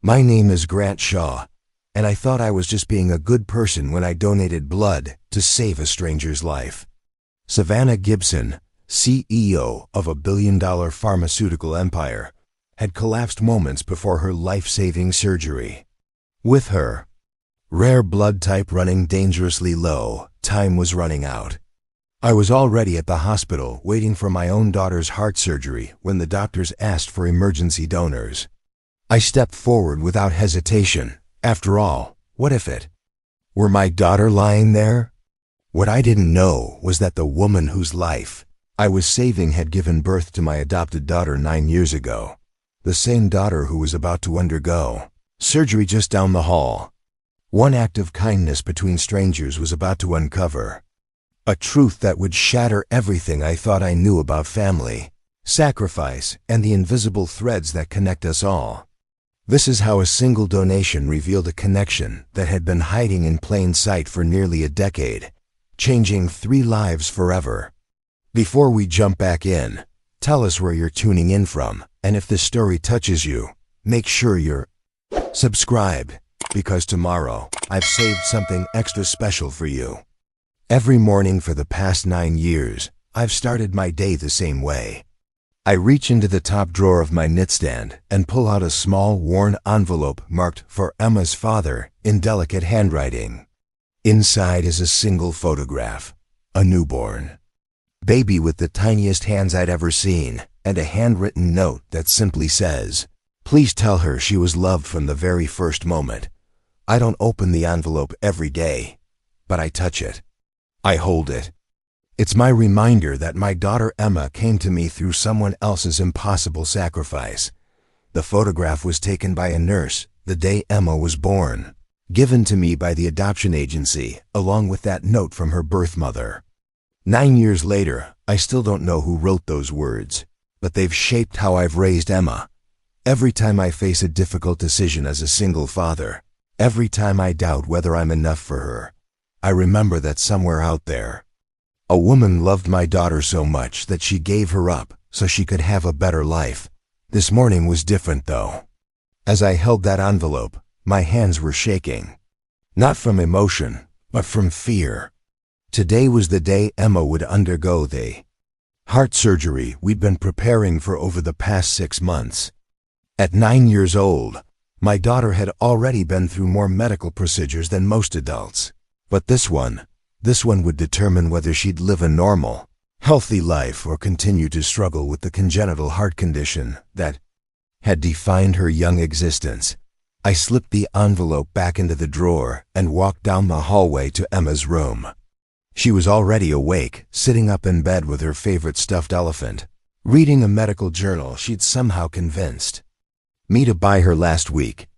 My name is Grant Shaw, and I thought I was just being a good person when I donated blood to save a stranger's life. Savannah Gibson, CEO of a billion-dollar pharmaceutical empire, had collapsed moments before her life-saving surgery. With her rare blood type running dangerously low, time was running out. I was already at the hospital waiting for my own daughter's heart surgery when the doctors asked for emergency donors. I stepped forward without hesitation. After all, what if it were my daughter lying there? What I didn't know was that the woman whose life I was saving had given birth to my adopted daughter 9 years ago. The same daughter who was about to undergo surgery just down the hall. One act of kindness between strangers was about to uncover a truth that would shatter everything I thought I knew about family, sacrifice, and the invisible threads that connect us all. This is how a single donation revealed a connection that had been hiding in plain sight for nearly a decade, changing 3 lives forever. Before we jump back in, tell us where you're tuning in from, and if this story touches you, make sure you're subscribed, because tomorrow I've saved something extra special for you. Every morning for the past 9 years, I've started my day the same way. I reach into the top drawer of my nightstand and pull out a small, worn envelope marked for Emma's father in delicate handwriting. Inside is a single photograph, a newborn baby with the tiniest hands I'd ever seen, and a handwritten note that simply says, "Please tell her she was loved from the very first moment." I don't open the envelope every day, but I touch it. I hold it. It's my reminder that my daughter Emma came to me through someone else's impossible sacrifice. The photograph was taken by a nurse the day Emma was born, given to me by the adoption agency, along with that note from her birth mother. 9 years later, I still don't know who wrote those words, but they've shaped how I've raised Emma. Every time I face a difficult decision as a single father, every time I doubt whether I'm enough for her, I remember that somewhere out there, a woman loved my daughter so much that she gave her up so she could have a better life. This morning was different, though. As I held that envelope, my hands were shaking. Not from emotion, but from fear. Today was the day Emma would undergo the heart surgery we'd been preparing for over the past 6 months. At 9 years old, my daughter had already been through more medical procedures than most adults. But this one would determine whether she'd live a normal, healthy life or continue to struggle with the congenital heart condition that had defined her young existence. I slipped the envelope back into the drawer and walked down the hallway to Emma's room. She was already awake, sitting up in bed with her favorite stuffed elephant, reading a medical journal she'd somehow convinced me to buy her last week.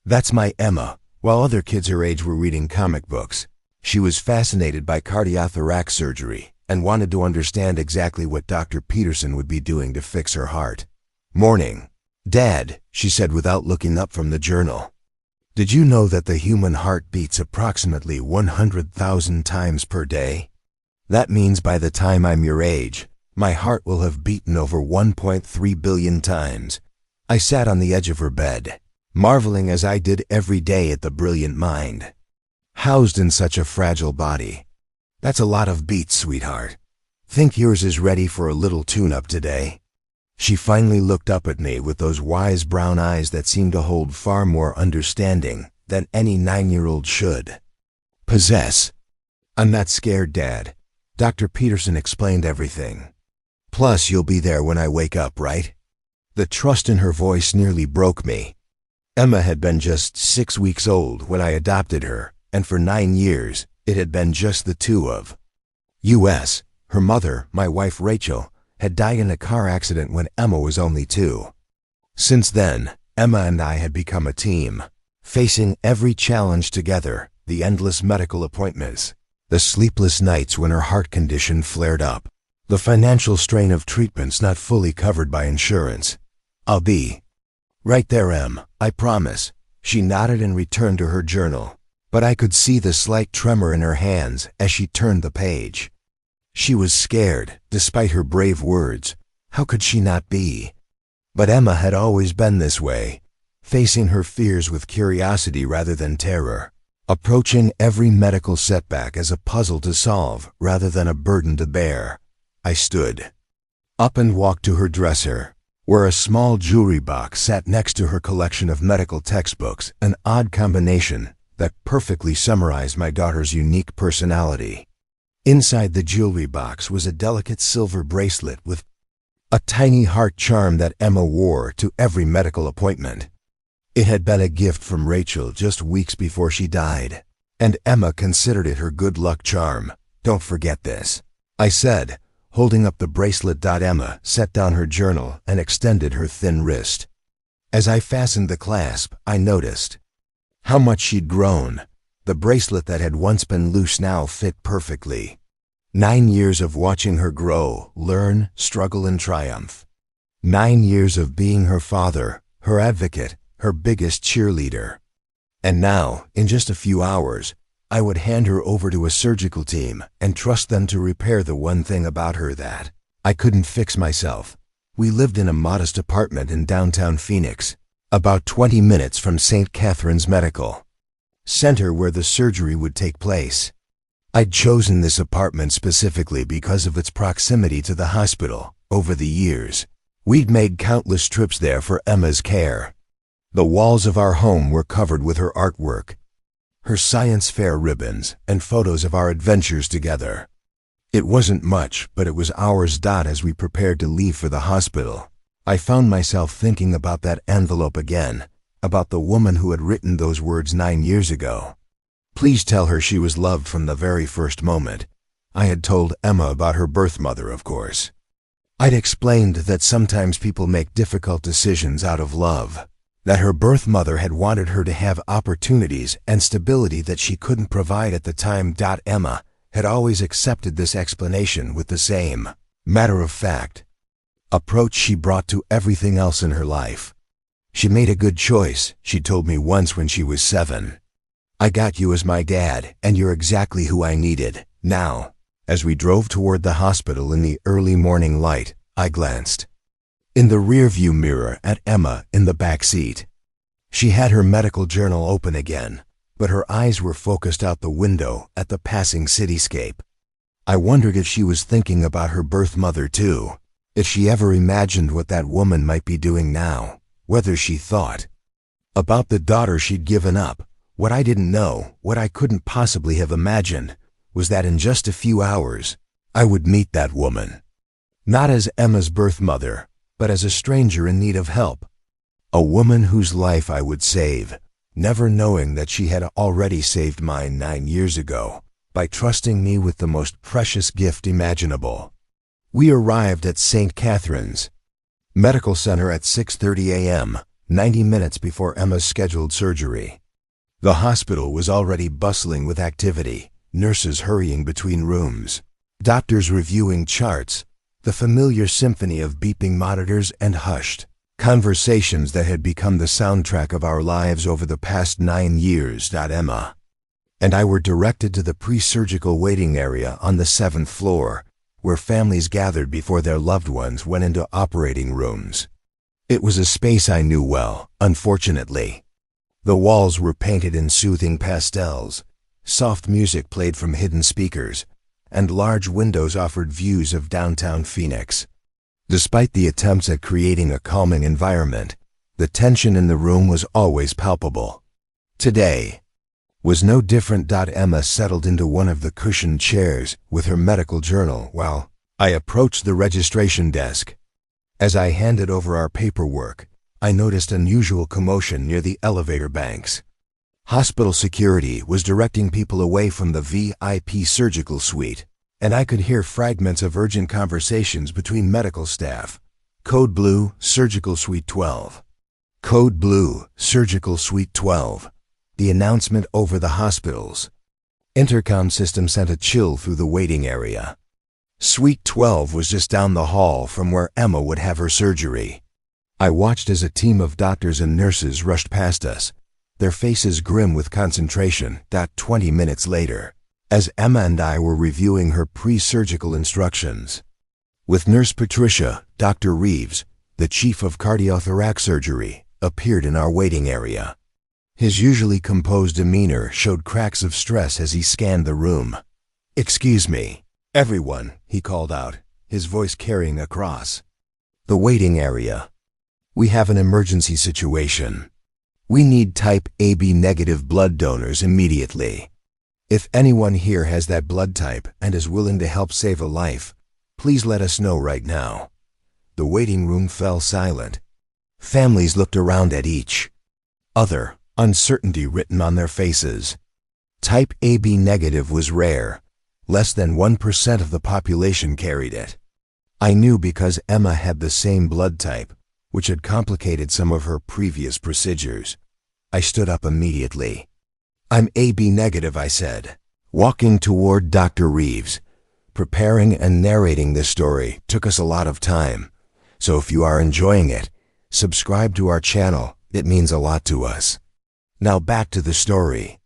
That's my Emma. While other kids her age were reading comic books, she was fascinated by cardiothoracic surgery and wanted to understand exactly what Dr. Peterson would be doing to fix her heart. "Morning, Dad," she said without looking up from the journal. "Did you know that the human heart beats approximately 100,000 times per day? That means by the time I'm your age, my heart will have beaten over 1.3 billion times." I sat on the edge of her bed, marveling as I did every day at the brilliant mind housed in such a fragile body. "That's a lot of beats, sweetheart. Think yours is ready for a little tune-up today?" She finally looked up at me with those wise brown eyes that seemed to hold far more understanding than any 9-year-old should possess. "I'm not scared, Dad. Dr. Peterson explained everything. Plus, you'll be there when I wake up, right?" The trust in her voice nearly broke me. Emma had been just 6 weeks old when I adopted her, and for 9 years, it had been just the two of us. Her mother, my wife Rachel, had died in a car accident when Emma was only 2. Since then, Emma and I had become a team, facing every challenge together, the endless medical appointments, the sleepless nights when her heart condition flared up, the financial strain of treatments not fully covered by insurance. "I'll be right there, Em, I promise." She nodded and returned to her journal, but I could see the slight tremor in her hands as she turned the page. She was scared, despite her brave words. How could she not be? But Emma had always been this way, facing her fears with curiosity rather than terror, approaching every medical setback as a puzzle to solve rather than a burden to bear. I stood up and walked to her dresser, where a small jewelry box sat next to her collection of medical textbooks, an odd combination that perfectly summarized my daughter's unique personality. Inside the jewelry box was a delicate silver bracelet with a tiny heart charm that Emma wore to every medical appointment. It had been a gift from Rachel just weeks before she died, and Emma considered it her good luck charm. "Don't forget this," I said, holding up the bracelet. Emma set down her journal and extended her thin wrist. As I fastened the clasp, I noticed how much she'd grown. The bracelet that had once been loose now fit perfectly. 9 years of watching her grow, learn, struggle, and triumph. 9 years of being her father, her advocate, her biggest cheerleader. And now, in just a few hours, I would hand her over to a surgical team and trust them to repair the one thing about her that I couldn't fix myself. We lived in a modest apartment in downtown Phoenix, about 20 minutes from St. Catherine's Medical Center where the surgery would take place. I'd chosen this apartment specifically because of its proximity to the hospital. Over the years, we'd made countless trips there for Emma's care. The walls of our home were covered with her artwork, her science fair ribbons, and photos of our adventures together. It wasn't much, but it was ours. As we prepared to leave for the hospital, I found myself thinking about that envelope again, about the woman who had written those words 9 years ago. Please tell her she was loved from the very first moment. I had told Emma about her birth mother, of course. I'd explained that sometimes people make difficult decisions out of love, that her birth mother had wanted her to have opportunities and stability that she couldn't provide at the time. Emma had always accepted this explanation with the same matter-of-fact approach she brought to everything else in her life. "She made a good choice," she told me once when she was 7. "I got you as my dad, and you're exactly who I needed." Now, as we drove toward the hospital in the early morning light, I glanced in the rearview mirror at Emma in the back seat. She had her medical journal open again, but her eyes were focused out the window at the passing cityscape. I wondered if she was thinking about her birth mother too, if she ever imagined what that woman might be doing now, whether she thought about the daughter she'd given up. What I didn't know, what I couldn't possibly have imagined, was that in just a few hours, I would meet that woman. Not as Emma's birth mother, but as a stranger in need of help. A woman whose life I would save, never knowing that she had already saved mine 9 years ago, by trusting me with the most precious gift imaginable. We arrived at St. Catherine's Medical Center at 6:30 a.m., 90 minutes before Emma's scheduled surgery. The hospital was already bustling with activity, nurses hurrying between rooms, doctors reviewing charts, the familiar symphony of beeping monitors and hushed conversations that had become the soundtrack of our lives over the past 9 years. Emma and I were directed to the pre-surgical waiting area on the 7th floor, where families gathered before their loved ones went into operating rooms. It was a space I knew well, unfortunately. The walls were painted in soothing pastels, soft music played from hidden speakers, and large windows offered views of downtown Phoenix. Despite the attempts at creating a calming environment, the tension in the room was always palpable. Today was no different. Emma settled into one of the cushioned chairs with her medical journal while I approached the registration desk. As I handed over our paperwork, I noticed unusual commotion near the elevator banks. Hospital security was directing people away from the VIP surgical suite, and I could hear fragments of urgent conversations between medical staff. Code Blue, Surgical Suite 12. Code Blue, Surgical Suite 12. The announcement over the hospital's intercom system sent a chill through the waiting area. Suite 12 was just down the hall from where Emma would have her surgery. I watched as a team of doctors and nurses rushed past us, their faces grim with concentration. 20 minutes later, as Emma and I were reviewing her pre-surgical instructions with Nurse Patricia, Dr. Reeves, the chief of cardiothoracic surgery, appeared in our waiting area. His usually composed demeanor showed cracks of stress as he scanned the room. "Excuse me, everyone," he called out, his voice carrying across the waiting area. "We have an emergency situation. We need type AB negative blood donors immediately. If anyone here has that blood type and is willing to help save a life, please let us know right now." The waiting room fell silent. Families looked around at each other, uncertainty written on their faces. Type AB negative was rare. Less than 1% of the population carried it. I knew because Emma had the same blood type, which had complicated some of her previous procedures. I stood up immediately. "I'm AB negative," I said, walking toward Dr. Reeves. Preparing and narrating this story took us a lot of time, so if you are enjoying it, subscribe to our channel. It means a lot to us. Now back to the story.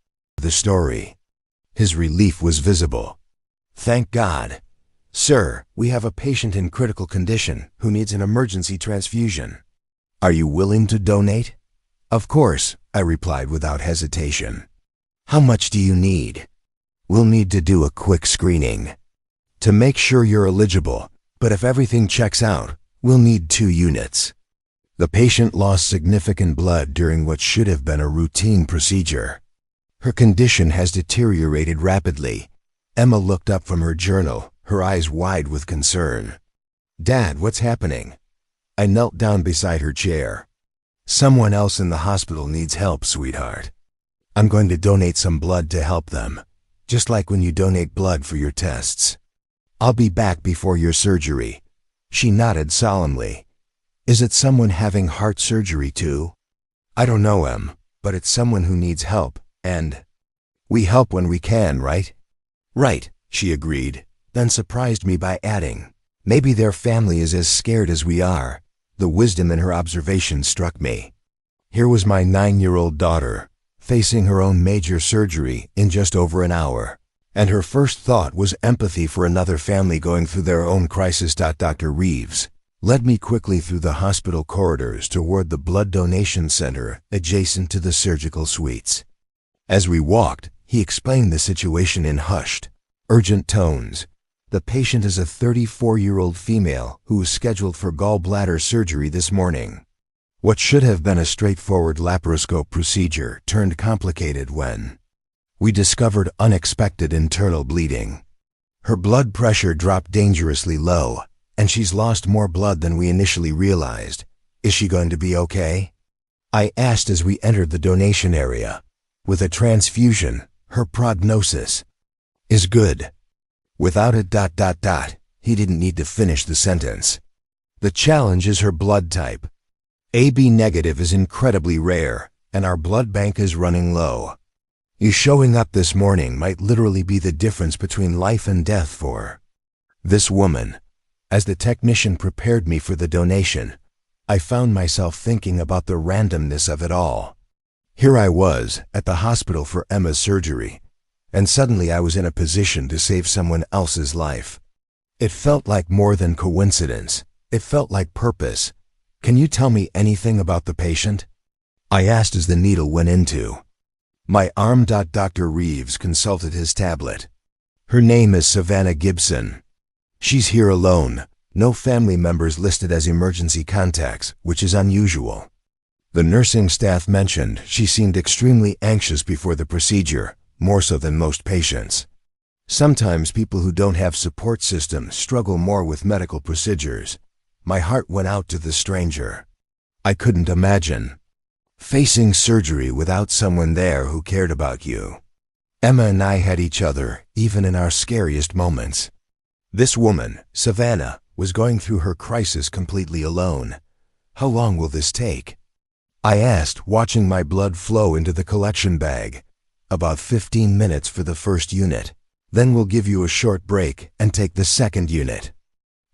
His relief was visible. "Thank God. Sir, we have a patient in critical condition who needs an emergency transfusion. Are you willing to donate?" "Of course," I replied without hesitation. "How much do you need?" "We'll need to do a quick screening to make sure you're eligible, but if everything checks out, we'll need 2 units. The patient lost significant blood during what should have been a routine procedure. Her condition has deteriorated rapidly." Emma looked up from her journal, her eyes wide with concern. "Dad, what's happening?" I knelt down beside her chair. "Someone else in the hospital needs help, sweetheart. I'm going to donate some blood to help them, just like when you donate blood for your tests. I'll be back before your surgery." She nodded solemnly. "Is it someone having heart surgery too?" "I don't know, Em, but it's someone who needs help, and we help when we can, right?" "Right," she agreed, then surprised me by adding, "Maybe their family is as scared as we are." The wisdom in her observation struck me. Here was my 9-year-old daughter, facing her own major surgery in just over an hour, and her first thought was empathy for another family going through their own crisis. Dr. Reeves led me quickly through the hospital corridors toward the blood donation center adjacent to the surgical suites. As we walked, he explained the situation in hushed, urgent tones. "The patient is a 34-year-old female who was scheduled for gallbladder surgery this morning. What should have been a straightforward laparoscope procedure turned complicated when we discovered unexpected internal bleeding. Her blood pressure dropped dangerously low, and she's lost more blood than we initially realized. Is she going to be okay?" I asked as we entered the donation area. "With a transfusion, her prognosis is good." Without a ... He didn't need to finish the sentence. "The challenge is her blood type. AB negative is incredibly rare, and our blood bank is running low. You showing up this morning might literally be the difference between life and death for this woman." As the technician prepared me for the donation, I found myself thinking about the randomness of it all. Here I was, at the hospital for Emma's surgery, and suddenly I was in a position to save someone else's life. It felt like more than coincidence. It felt like purpose. "Can you tell me anything about the patient?" I asked as the needle went into my arm. Dr. Reeves consulted his tablet. "Her name is Savannah Gibson. She's here alone. No family members listed as emergency contacts, which is unusual. The nursing staff mentioned she seemed extremely anxious before the procedure, more so than most patients. Sometimes people who don't have support systems struggle more with medical procedures." My heart went out to the stranger. I couldn't imagine facing surgery without someone there who cared about you. Emma and I had each other, even in our scariest moments. This woman, Savannah, was going through her crisis completely alone. "How long will this take?" I asked, watching my blood flow into the collection bag. "About 15 minutes for the first unit. Then we'll give you a short break and take the second unit.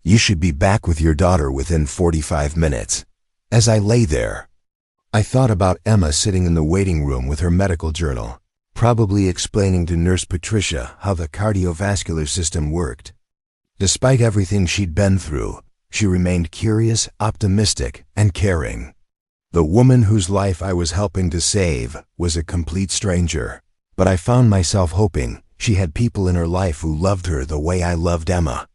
You should be back with your daughter within 45 minutes. As I lay there, I thought about Emma sitting in the waiting room with her medical journal, probably explaining to Nurse Patricia how the cardiovascular system worked. Despite everything she'd been through, she remained curious, optimistic, and caring. The woman whose life I was helping to save was a complete stranger, but I found myself hoping she had people in her life who loved her the way I loved Emma.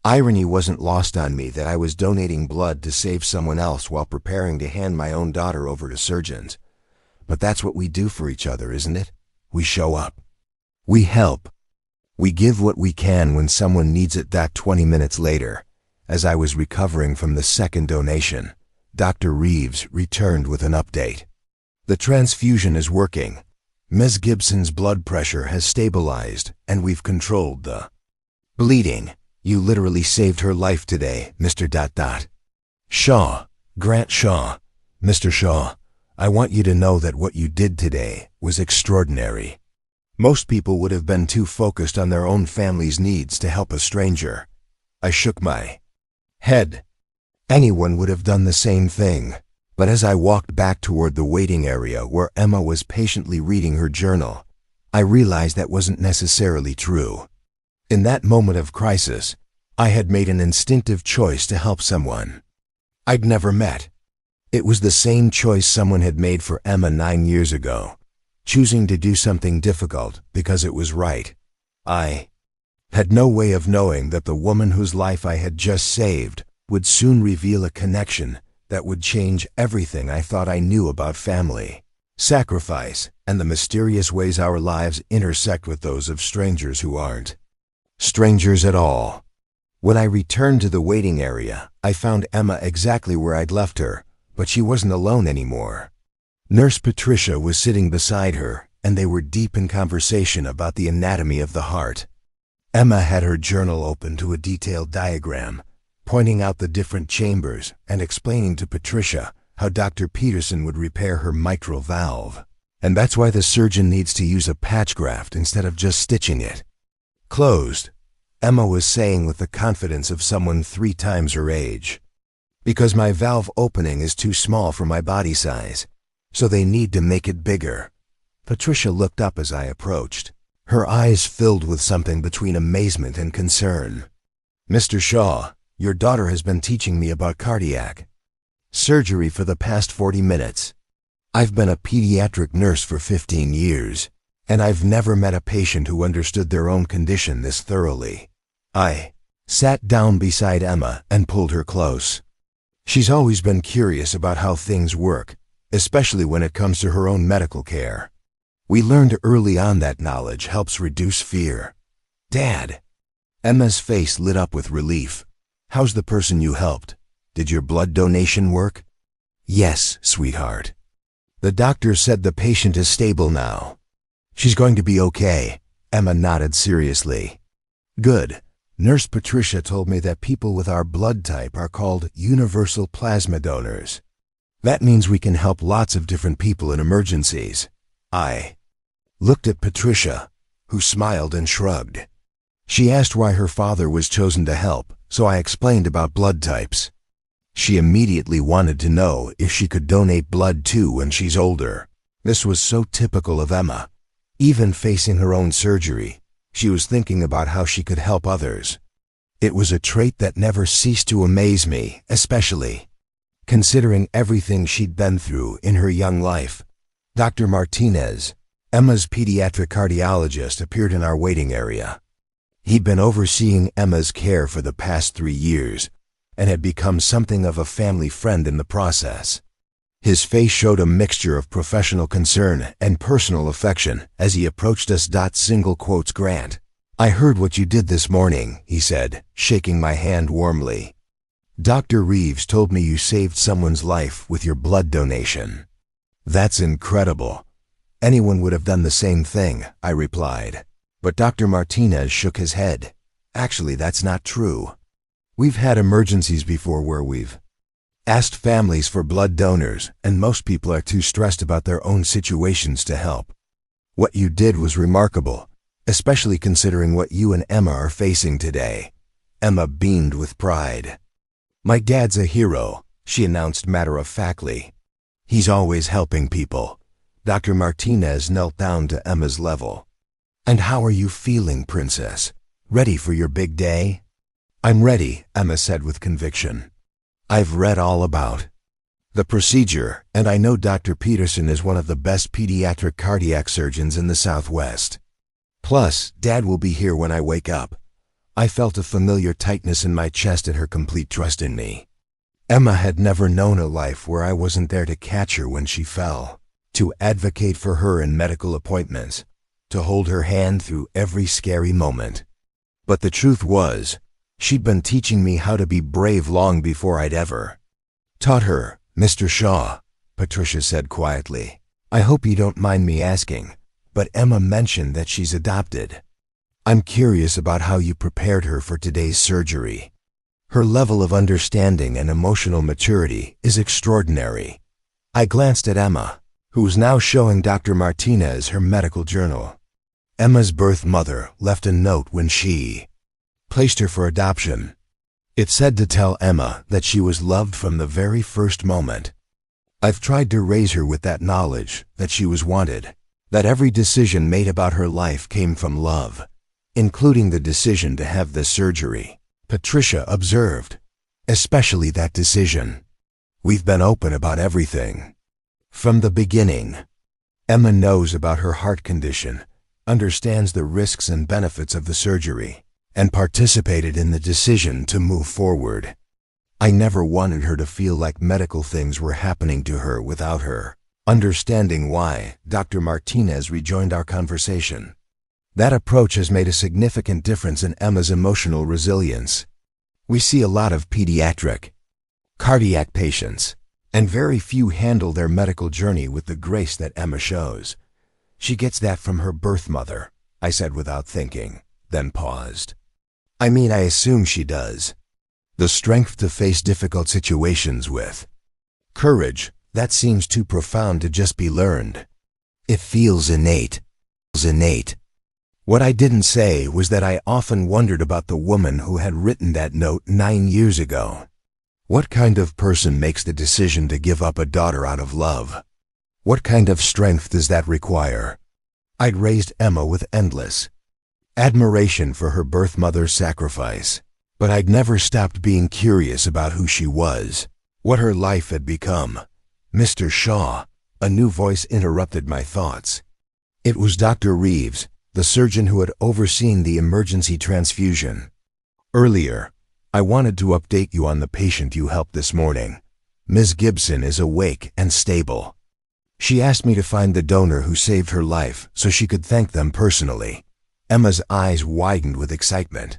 Irony wasn't lost on me that I was donating blood to save someone else while preparing to hand my own daughter over to surgeons. But that's what we do for each other, isn't it? We show up. We help. We give what we can when someone needs it. 20 minutes later, as I was recovering from the second donation, Dr. Reeves returned with an update. The transfusion is working. Ms. Gibson's blood pressure has stabilized, and we've controlled the bleeding. You literally saved her life today, Mr. Shaw, Grant Shaw. Mr. Shaw, I want you to know that what you did today was extraordinary. Most people would have been too focused on their own family's needs to help a stranger. I shook my head. Anyone would have done the same thing. But as I walked back toward the waiting area where Emma was patiently reading her journal, I realized that wasn't necessarily true. In that moment of crisis, I had made an instinctive choice to help someone I'd never met. It was the same choice someone had made for Emma 9 years ago, choosing to do something difficult because it was right. I had no way of knowing that the woman whose life I had just saved would soon reveal a connection that would change everything I thought I knew about family, sacrifice, and the mysterious ways our lives intersect with those of strangers who aren't strangers at all. When I returned to the waiting area, I found Emma exactly where I'd left her, but she wasn't alone anymore. Nurse Patricia was sitting beside her, and they were deep in conversation about the anatomy of the heart. Emma had her journal open to a detailed diagram, pointing out the different chambers and explaining to Patricia how Dr. Peterson would repair her mitral valve. And that's why the surgeon needs to use a patch graft instead of just stitching it closed, Emma was saying with the confidence of someone 3 times her age. Because my valve opening is too small for my body size, so they need to make it bigger. Patricia looked up as I approached, her eyes filled with something between amazement and concern. Mr. Shaw, your daughter has been teaching me about cardiac surgery for the past 40 minutes. I've been a pediatric nurse for 15 years, and I've never met a patient who understood their own condition this thoroughly. I sat down beside Emma and pulled her close. She's always been curious about how things work, especially when it comes to her own medical care. We learned early on that knowledge helps reduce fear. Dad. Emma's face lit up with relief. How's the person you helped? Did your blood donation work? Yes, sweetheart. The doctor said the patient is stable now. She's going to be okay. Emma nodded seriously. Good. Nurse Patricia told me that people with our blood type are called universal plasma donors. That means we can help lots of different people in emergencies. I looked at Patricia, who smiled and shrugged. She asked why her father was chosen to help, so I explained about blood types. She immediately wanted to know if she could donate blood too when she's older. This was so typical of Emma. Even facing her own surgery, she was thinking about how she could help others. It was a trait that never ceased to amaze me, especially considering everything she'd been through in her young life. Dr. Martinez, Emma's pediatric cardiologist, appeared in our waiting area. He'd been overseeing Emma's care for the past 3 years and had become something of a family friend in the process. His face showed a mixture of professional concern and personal affection as he approached us. Grant, I heard what you did this morning, he said, shaking my hand warmly. Dr. Reeves told me you saved someone's life with your blood donation. That's incredible. Anyone would have done the same thing, I replied. But Dr. Martinez shook his head. Actually, that's not true. We've had emergencies before where we've asked families for blood donors, and most people are too stressed about their own situations to help. What you did was remarkable, especially considering what you and Emma are facing today. Emma beamed with pride. My dad's a hero, she announced matter-of-factly. He's always helping people. Dr. Martinez knelt down to Emma's level. And how are you feeling, Princess? Ready for your big day? I'm ready, Emma said with conviction. I've read all about the procedure, and I know Dr. Peterson is one of the best pediatric cardiac surgeons in the Southwest. Plus, Dad will be here when I wake up. I felt a familiar tightness in my chest at her complete trust in me. Emma had never known a life where I wasn't there to catch her when she fell, to advocate for her in medical appointments, to hold her hand through every scary moment. But the truth was, she'd been teaching me how to be brave long before I'd ever taught her. Mr. Shaw, Patricia said quietly, I hope you don't mind me asking, but Emma mentioned that she's adopted. I'm curious about how you prepared her for today's surgery. Her level of understanding and emotional maturity is extraordinary. I glanced at Emma, who was now showing Dr. Martinez her medical journal. Emma's birth mother left a note when she placed her for adoption. It said to tell Emma that she was loved from the very first moment. I've tried to raise her with that knowledge, that she was wanted, that every decision made about her life came from love, including the decision to have the surgery, Patricia observed. Especially that decision. We've been open about everything. From the beginning. Emma knows about her heart condition, understands the risks and benefits of the surgery, and participated in the decision to move forward. I never wanted her to feel like medical things were happening to her without her understanding why. Dr. Martinez rejoined our conversation. That approach has made a significant difference in Emma's emotional resilience. We see a lot of pediatric cardiac patients, and very few handle their medical journey with the grace that Emma shows. She gets that from her birth mother, I said without thinking, then paused. I mean, I assume she does. The strength to face difficult situations with courage, that seems too profound to just be learned. It feels innate. What I didn't say was that I often wondered about the woman who had written that note 9 years ago. What kind of person makes the decision to give up a daughter out of love? What kind of strength does that require? I'd raised Emma with endless admiration for her birth mother's sacrifice, but I'd never stopped being curious about who she was, what her life had become. Mr. Shaw, a new voice interrupted my thoughts. It was Dr. Reeves, the surgeon who had overseen the emergency transfusion. Earlier, I wanted to update you on the patient you helped this morning. Ms. Gibson is awake and stable. She asked me to find the donor who saved her life so she could thank them personally. Emma's eyes widened with excitement.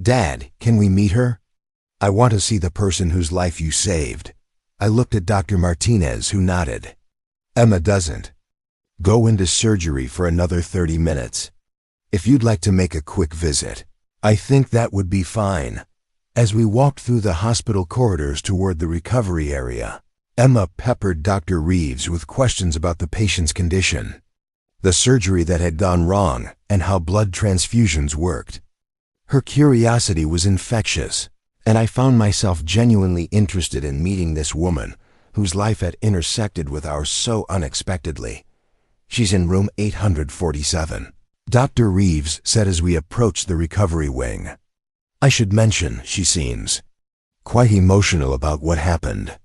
Dad, can we meet her? I want to see the person whose life you saved. I looked at Dr. Martinez, who nodded. Emma doesn't go into surgery for another 30 minutes. If you'd like to make a quick visit, I think that would be fine. As we walked through the hospital corridors toward the recovery area, Emma peppered Dr. Reeves with questions about the patient's condition, the surgery that had gone wrong, and how blood transfusions worked. Her curiosity was infectious, and I found myself genuinely interested in meeting this woman whose life had intersected with ours so unexpectedly. She's in room 847, Dr. Reeves said as we approached the recovery wing. I should mention, she seems quite emotional about what happened.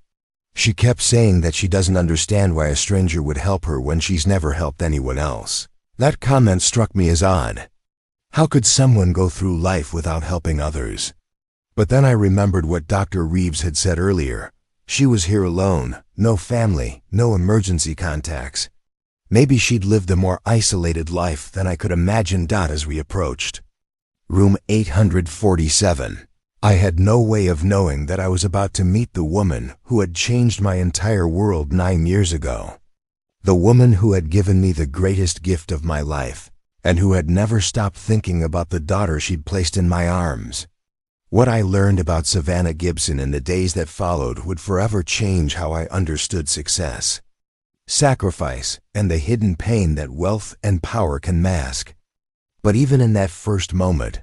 She kept saying that she doesn't understand why a stranger would help her when she's never helped anyone else. That comment struck me as odd. How could someone go through life without helping others? But then I remembered what Dr. Reeves had said earlier. She was here alone, no family, no emergency contacts. Maybe she'd lived a more isolated life than I could imagine. As we approached room 847, I had no way of knowing that I was about to meet the woman who had changed my entire world 9 years ago. The woman who had given me the greatest gift of my life, and who had never stopped thinking about the daughter she'd placed in my arms. What I learned about Savannah Gibson in the days that followed would forever change how I understood success, sacrifice, and the hidden pain that wealth and power can mask. But even in that first moment,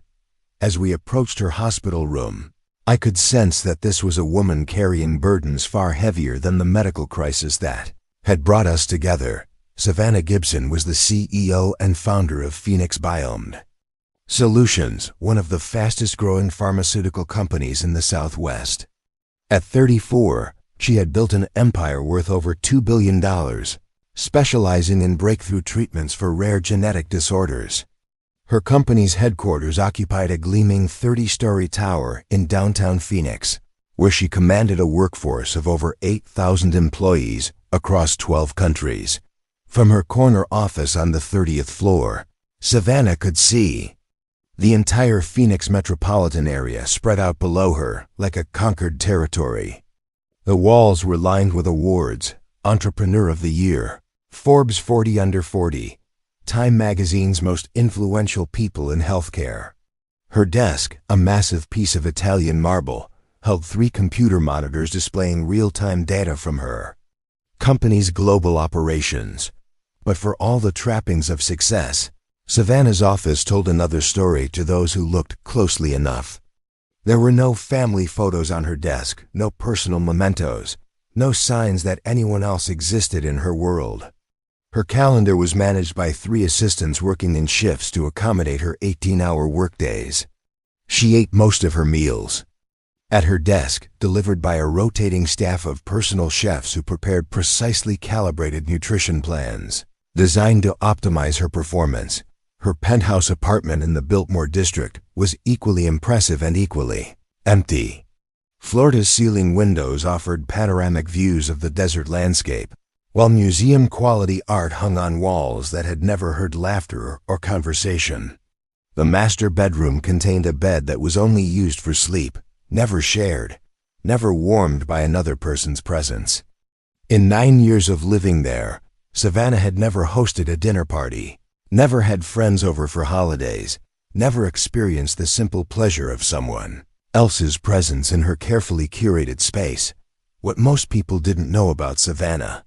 as we approached her hospital room, I could sense that this was a woman carrying burdens far heavier than the medical crisis that had brought us together. Savannah Gibson was the CEO and founder of Phoenix Biome Solutions, one of the fastest-growing pharmaceutical companies in the Southwest. At 34, She had built an empire worth over $2 billion, specializing in breakthrough treatments for rare genetic disorders. Her company's headquarters occupied a gleaming 30-story tower in downtown Phoenix, where she commanded a workforce of over 8,000 employees across 12 countries. From her corner office on the 30th floor, Savannah could see the entire Phoenix metropolitan area spread out below her like a conquered territory. The walls were lined with awards: Entrepreneur of the Year, Forbes 40 Under 40, Time Magazine's Most Influential People in Healthcare. Her desk, a massive piece of Italian marble, held 3 computer monitors displaying real-time data from her company's global operations. But for all the trappings of success, Savannah's office told another story to those who looked closely enough. There were no family photos on her desk, no personal mementos, no signs that anyone else existed in her world. Her calendar was managed by 3 assistants working in shifts to accommodate her 18-hour workdays. She ate most of her meals at her desk, delivered by a rotating staff of personal chefs who prepared precisely calibrated nutrition plans designed to optimize her performance. Her penthouse apartment in the Biltmore district was equally impressive and equally empty. Floor-to-ceiling windows offered panoramic views of the desert landscape, while museum-quality art hung on walls that had never heard laughter or conversation. The master bedroom contained a bed that was only used for sleep, never shared, never warmed by another person's presence. In 9 years of living there, Savannah had never hosted a dinner party, never had friends over for holidays, never experienced the simple pleasure of someone else's presence in her carefully curated space. What most people didn't know about Savannah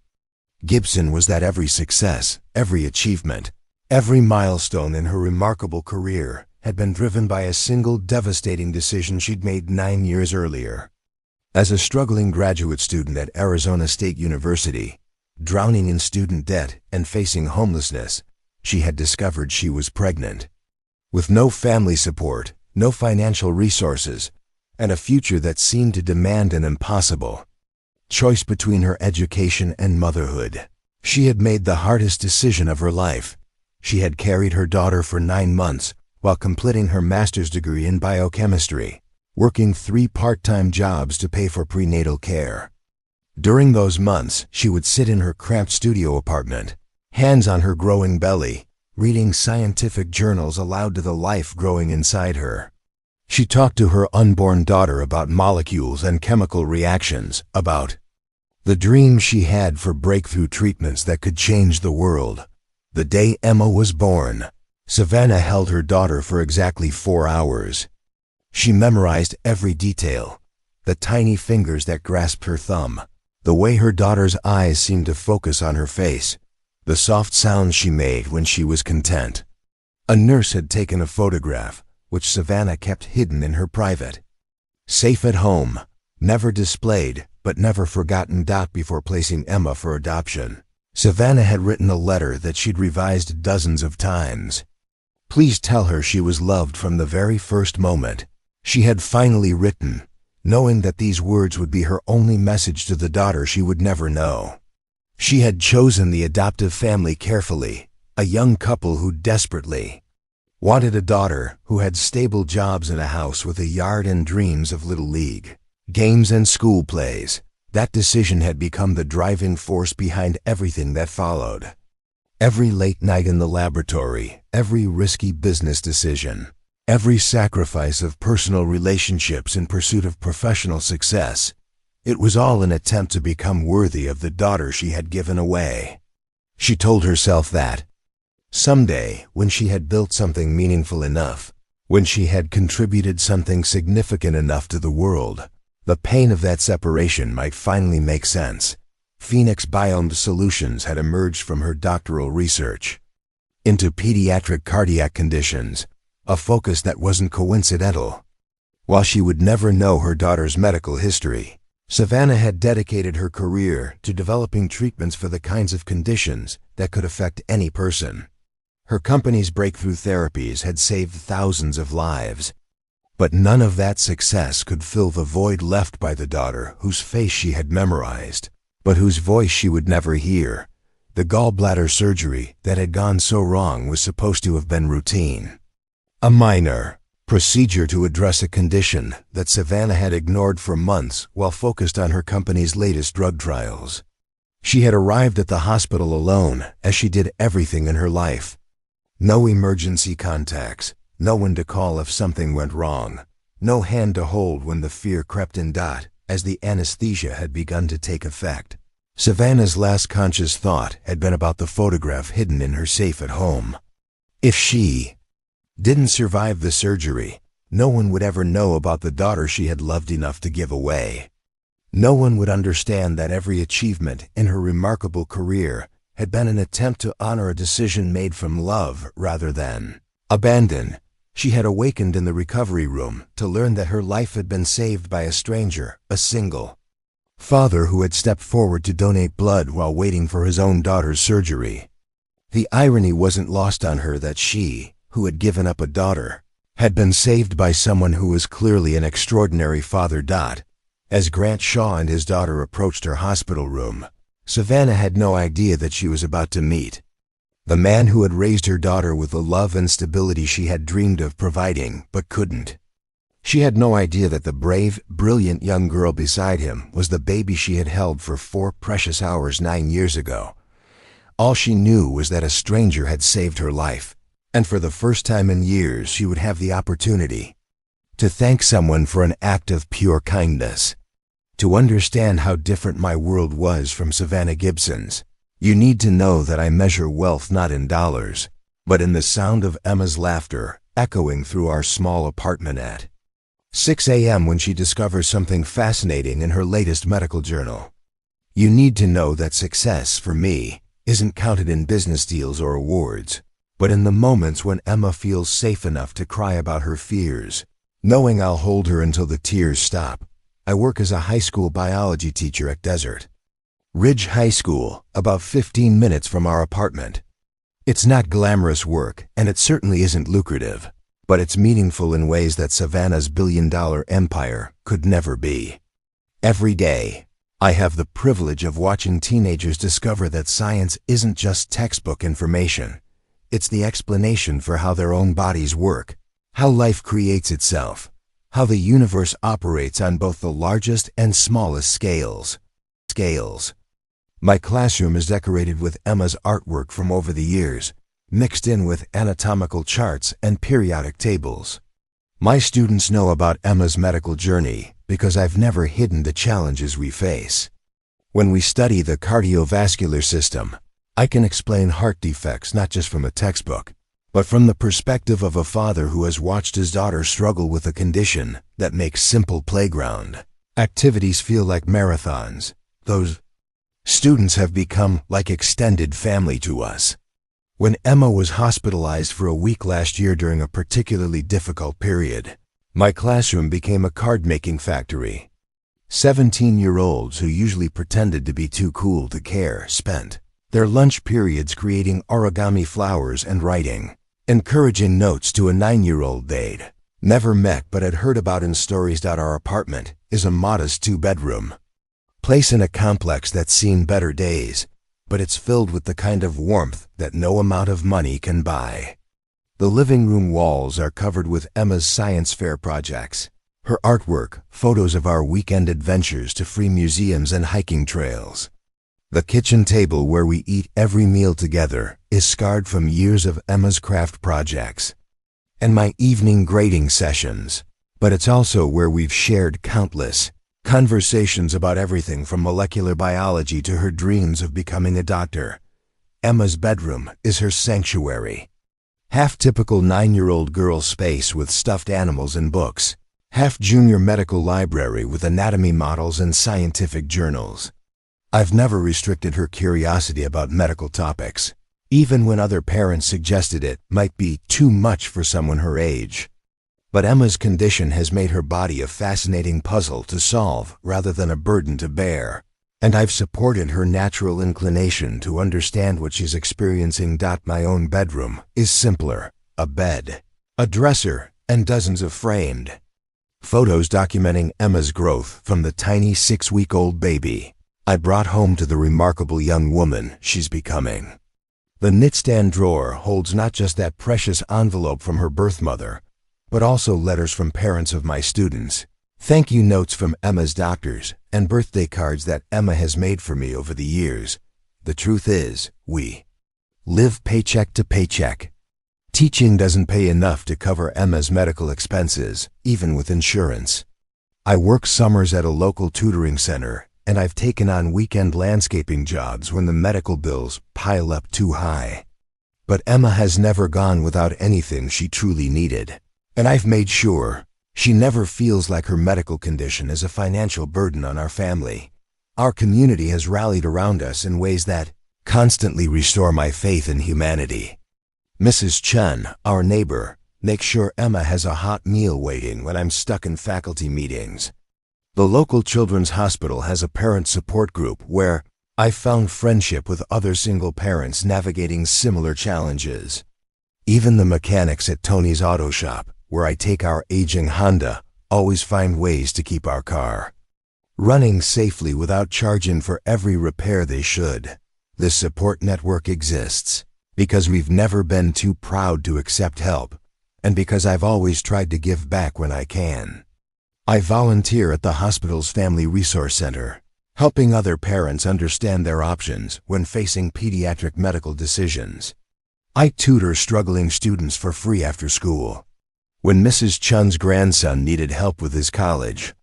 Gibson was that every success, every achievement, every milestone in her remarkable career had been driven by a single devastating decision she'd made 9 years earlier. As a struggling graduate student at Arizona State University, drowning in student debt and facing homelessness, she had discovered she was pregnant. With no family support, no financial resources, and a future that seemed to demand an impossible choice between her education and motherhood, she had made the hardest decision of her life. She had carried her daughter for 9 months while completing her master's degree in biochemistry, working 3 part-time jobs to pay for prenatal care. During those months, she would sit in her cramped studio apartment, hands on her growing belly, reading scientific journals aloud to the life growing inside her. She talked to her unborn daughter about molecules and chemical reactions, about the dream she had for breakthrough treatments that could change the world. The day Emma was born, Savannah held her daughter for exactly 4 hours. She memorized every detail: the tiny fingers that grasped her thumb, the way her daughter's eyes seemed to focus on her face, the soft sounds she made when she was content. A nurse had taken a photograph, which Savannah kept hidden in her private safe at home, never displayed but never forgotten. Before placing Emma for adoption, Savannah had written a letter that she'd revised dozens of times. Please tell her she was loved from the very first moment. She had finally written, knowing that these words would be her only message to the daughter she would never know. She had chosen the adoptive family carefully, a young couple who desperately wanted a daughter who had stable jobs in a house with a yard and dreams of Little League games and school plays. That decision had become the driving force behind everything that followed. Every late night in the laboratory, every risky business decision, every sacrifice of personal relationships in pursuit of professional success, it was all an attempt to become worthy of the daughter she had given away. She told herself that someday, when she had built something meaningful enough, when she had contributed something significant enough to the world, the pain of that separation might finally make sense. Phoenix Biome Solutions had emerged from her doctoral research into pediatric cardiac conditions, a focus that wasn't coincidental. While she would never know her daughter's medical history, Savannah had dedicated her career to developing treatments for the kinds of conditions that could affect any person. Her company's breakthrough therapies had saved thousands of lives. But none of that success could fill the void left by the daughter whose face she had memorized, but whose voice she would never hear. The gallbladder surgery that had gone so wrong was supposed to have been routine. A minor procedure to address a condition that Savannah had ignored for months while focused on her company's latest drug trials. She had arrived at the hospital alone, as she did everything in her life. No emergency contacts, no one to call if something went wrong, no hand to hold when the fear crept in. As the anesthesia had begun to take effect, Savannah's last conscious thought had been about the photograph hidden in her safe at home. If she didn't survive the surgery, no one would ever know about the daughter she had loved enough to give away. No one would understand that every achievement in her remarkable career had been an attempt to honor a decision made from love rather than abandon. She had awakened in the recovery room to learn that her life had been saved by a stranger, a single father who had stepped forward to donate blood while waiting for his own daughter's surgery. The irony wasn't lost on her that she, who had given up a daughter, had been saved by someone who was clearly an extraordinary father. As Grant Shaw and his daughter approached her hospital room, Savannah had no idea that she was about to meet the man who had raised her daughter with the love and stability she had dreamed of providing but couldn't. She had no idea that the brave, brilliant young girl beside him was the baby she had held for 4 precious hours 9 years ago. All she knew was that a stranger had saved her life, and for the first time in years she would have the opportunity to thank someone for an act of pure kindness. To understand how different my world was from Savannah Gibson's, you need to know that I measure wealth not in dollars, but in the sound of Emma's laughter echoing through our small apartment at 6 a.m. when she discovers something fascinating in her latest medical journal. You need to know that success, for me, isn't counted in business deals or awards, but in the moments when Emma feels safe enough to cry about her fears, knowing I'll hold her until the tears stop. I work as a high school biology teacher at Desert Ridge High School, about 15 minutes from our apartment. It's not glamorous work, and it certainly isn't lucrative, but it's meaningful in ways that Savannah's billion-dollar empire could never be. Every day, I have the privilege of watching teenagers discover that science isn't just textbook information. It's the explanation for how their own bodies work, how life creates itself, how the universe operates on both the largest and smallest scales. My classroom is decorated with Emma's artwork from over the years, mixed in with anatomical charts and periodic tables. My students know about Emma's medical journey because I've never hidden the challenges we face. When we study the cardiovascular system, I can explain heart defects not just from a textbook, but from the perspective of a father who has watched his daughter struggle with a condition that makes simple playground activities feel like marathons. Those students have become like extended family to us. When Emma was hospitalized for a week last year during a particularly difficult period, my classroom became a card-making factory. 17-year-olds who usually pretended to be too cool to care spent their lunch periods creating origami flowers and writing encouraging notes to a 9-year-old they'd never met but had heard about in stories. Our apartment is a modest 2-bedroom place in a complex that's seen better days, but it's filled with the kind of warmth that no amount of money can buy. The living room walls are covered with Emma's science fair projects, her artwork, photos of our weekend adventures to free museums and hiking trails. The kitchen table where we eat every meal together is scarred from years of Emma's craft projects and my evening grading sessions, but it's also where we've shared countless conversations about everything from molecular biology to her dreams of becoming a doctor. Emma's bedroom is her sanctuary. Half typical 9-year-old girl space with stuffed animals and books, half junior medical library with anatomy models and scientific journals. I've never restricted her curiosity about medical topics, even when other parents suggested it might be too much for someone her age. But Emma's condition has made her body a fascinating puzzle to solve rather than a burden to bear, and I've supported her natural inclination to understand what she's experiencing. My own bedroom is simpler: a bed, a dresser, and dozens of framed Photos documenting Emma's growth from the tiny 6-week-old baby I brought home to the remarkable young woman she's becoming. The knitstand drawer holds not just that precious envelope from her birth mother, but also letters from parents of my students, thank you notes from Emma's doctors, and birthday cards that Emma has made for me over the years. The truth is, we live paycheck to paycheck. Teaching doesn't pay enough to cover Emma's medical expenses, even with insurance. I work summers at a local tutoring center, and I've taken on weekend landscaping jobs when the medical bills pile up too high. But Emma has never gone without anything she truly needed, and I've made sure she never feels like her medical condition is a financial burden on our family. Our community has rallied around us in ways that constantly restore my faith in humanity. Mrs. Chen, our neighbor, makes sure Emma has a hot meal waiting when I'm stuck in faculty meetings. The local children's hospital has a parent support group where I've found friendship with other single parents navigating similar challenges. Even the mechanics at Tony's Auto Shop, where I take our aging Honda, always find ways to keep our car running safely without charging for every repair they should. This support network exists because we've never been too proud to accept help, and because I've always tried to give back when I can. I volunteer at the hospital's Family Resource Center, helping other parents understand their options when facing pediatric medical decisions. I tutor struggling students for free after school. When Mrs. Chun's grandson needed help with his college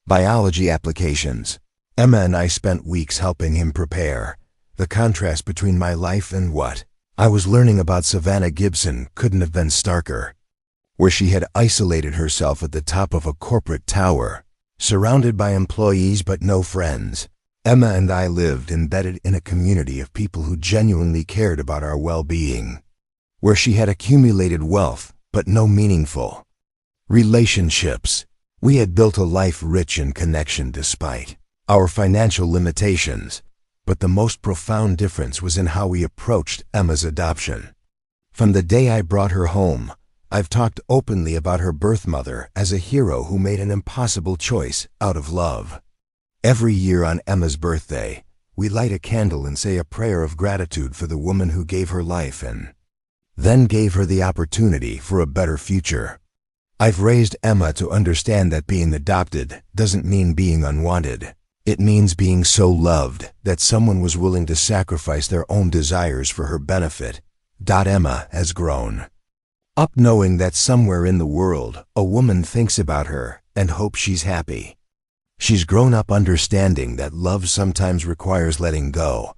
biology applications, Emma and I spent weeks helping him prepare. The contrast between my life and what I was learning about Savannah Gibson couldn't have been starker. Where she had isolated herself at the top of a corporate tower, surrounded by employees but no friends, Emma and I lived embedded in a community of people who genuinely cared about our well-being. Where she had accumulated wealth but no meaningful relationships, we had built a life rich in connection despite our financial limitations. But the most profound difference was in how we approached Emma's adoption. From the day I brought her home, I've talked openly about her birth mother as a hero who made an impossible choice out of love. Every year on Emma's birthday, we light a candle and say a prayer of gratitude for the woman who gave her life and then gave her the opportunity for a better future. I've raised Emma to understand that being adopted doesn't mean being unwanted. It means being so loved that someone was willing to sacrifice their own desires for her benefit. Emma has grown up knowing that somewhere in the world, a woman thinks about her and hopes she's happy. She's grown up understanding that love sometimes requires letting go,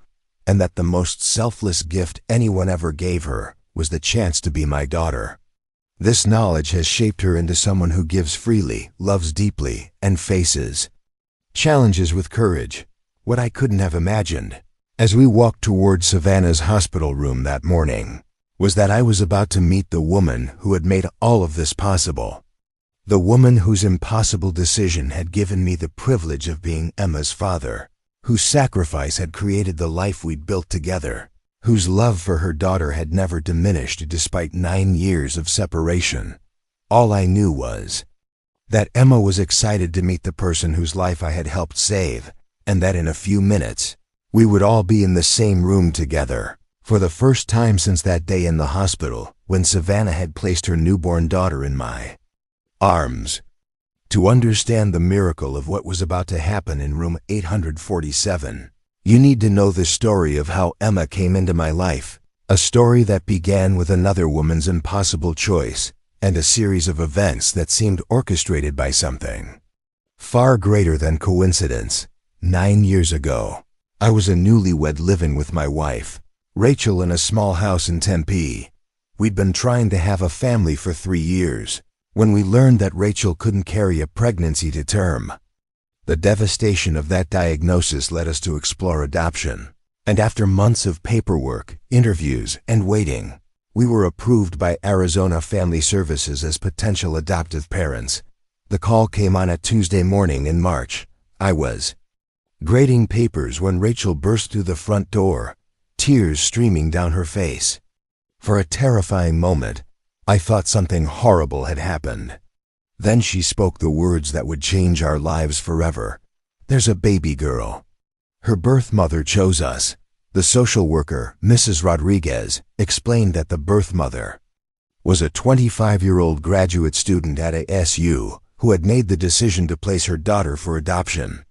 and that the most selfless gift anyone ever gave her was the chance to be my daughter. This knowledge has shaped her into someone who gives freely, loves deeply, and faces challenges with courage, what I couldn't have imagined as we walked toward Savannah's hospital room that morning was that I was about to meet the woman who had made all of this possible. The woman whose impossible decision had given me the privilege of being Emma's father, whose sacrifice had created the life we'd built together, whose love for her daughter had never diminished despite 9 years of separation. All I knew was that Emma was excited to meet the person whose life I had helped save, and that in a few minutes, we would all be in the same room together. For the first time since that day in the hospital, when Savannah had placed her newborn daughter in my arms. To understand the miracle of what was about to happen in room 847, you need to know the story of how Emma came into my life, a story that began with another woman's impossible choice, and a series of events that seemed orchestrated by something far greater than coincidence. 9 years ago, I was a newlywed living with my wife, Rachel, in a small house in Tempe. We'd been trying to have a family for 3 years, when we learned that Rachel couldn't carry a pregnancy to term. The devastation of that diagnosis led us to explore adoption, and after months of paperwork, interviews, and waiting, we were approved by Arizona Family Services as potential adoptive parents. The call came on a Tuesday morning in March. I was grading papers when Rachel burst through the front door, tears streaming down her face. For a terrifying moment, I thought something horrible had happened. Then she spoke the words that would change our lives forever. "There's a baby girl. Her birth mother chose us." The social worker, Mrs. Rodriguez, explained that the birth mother was a 25-year-old graduate student at ASU who had made the decision to place her daughter for adoption.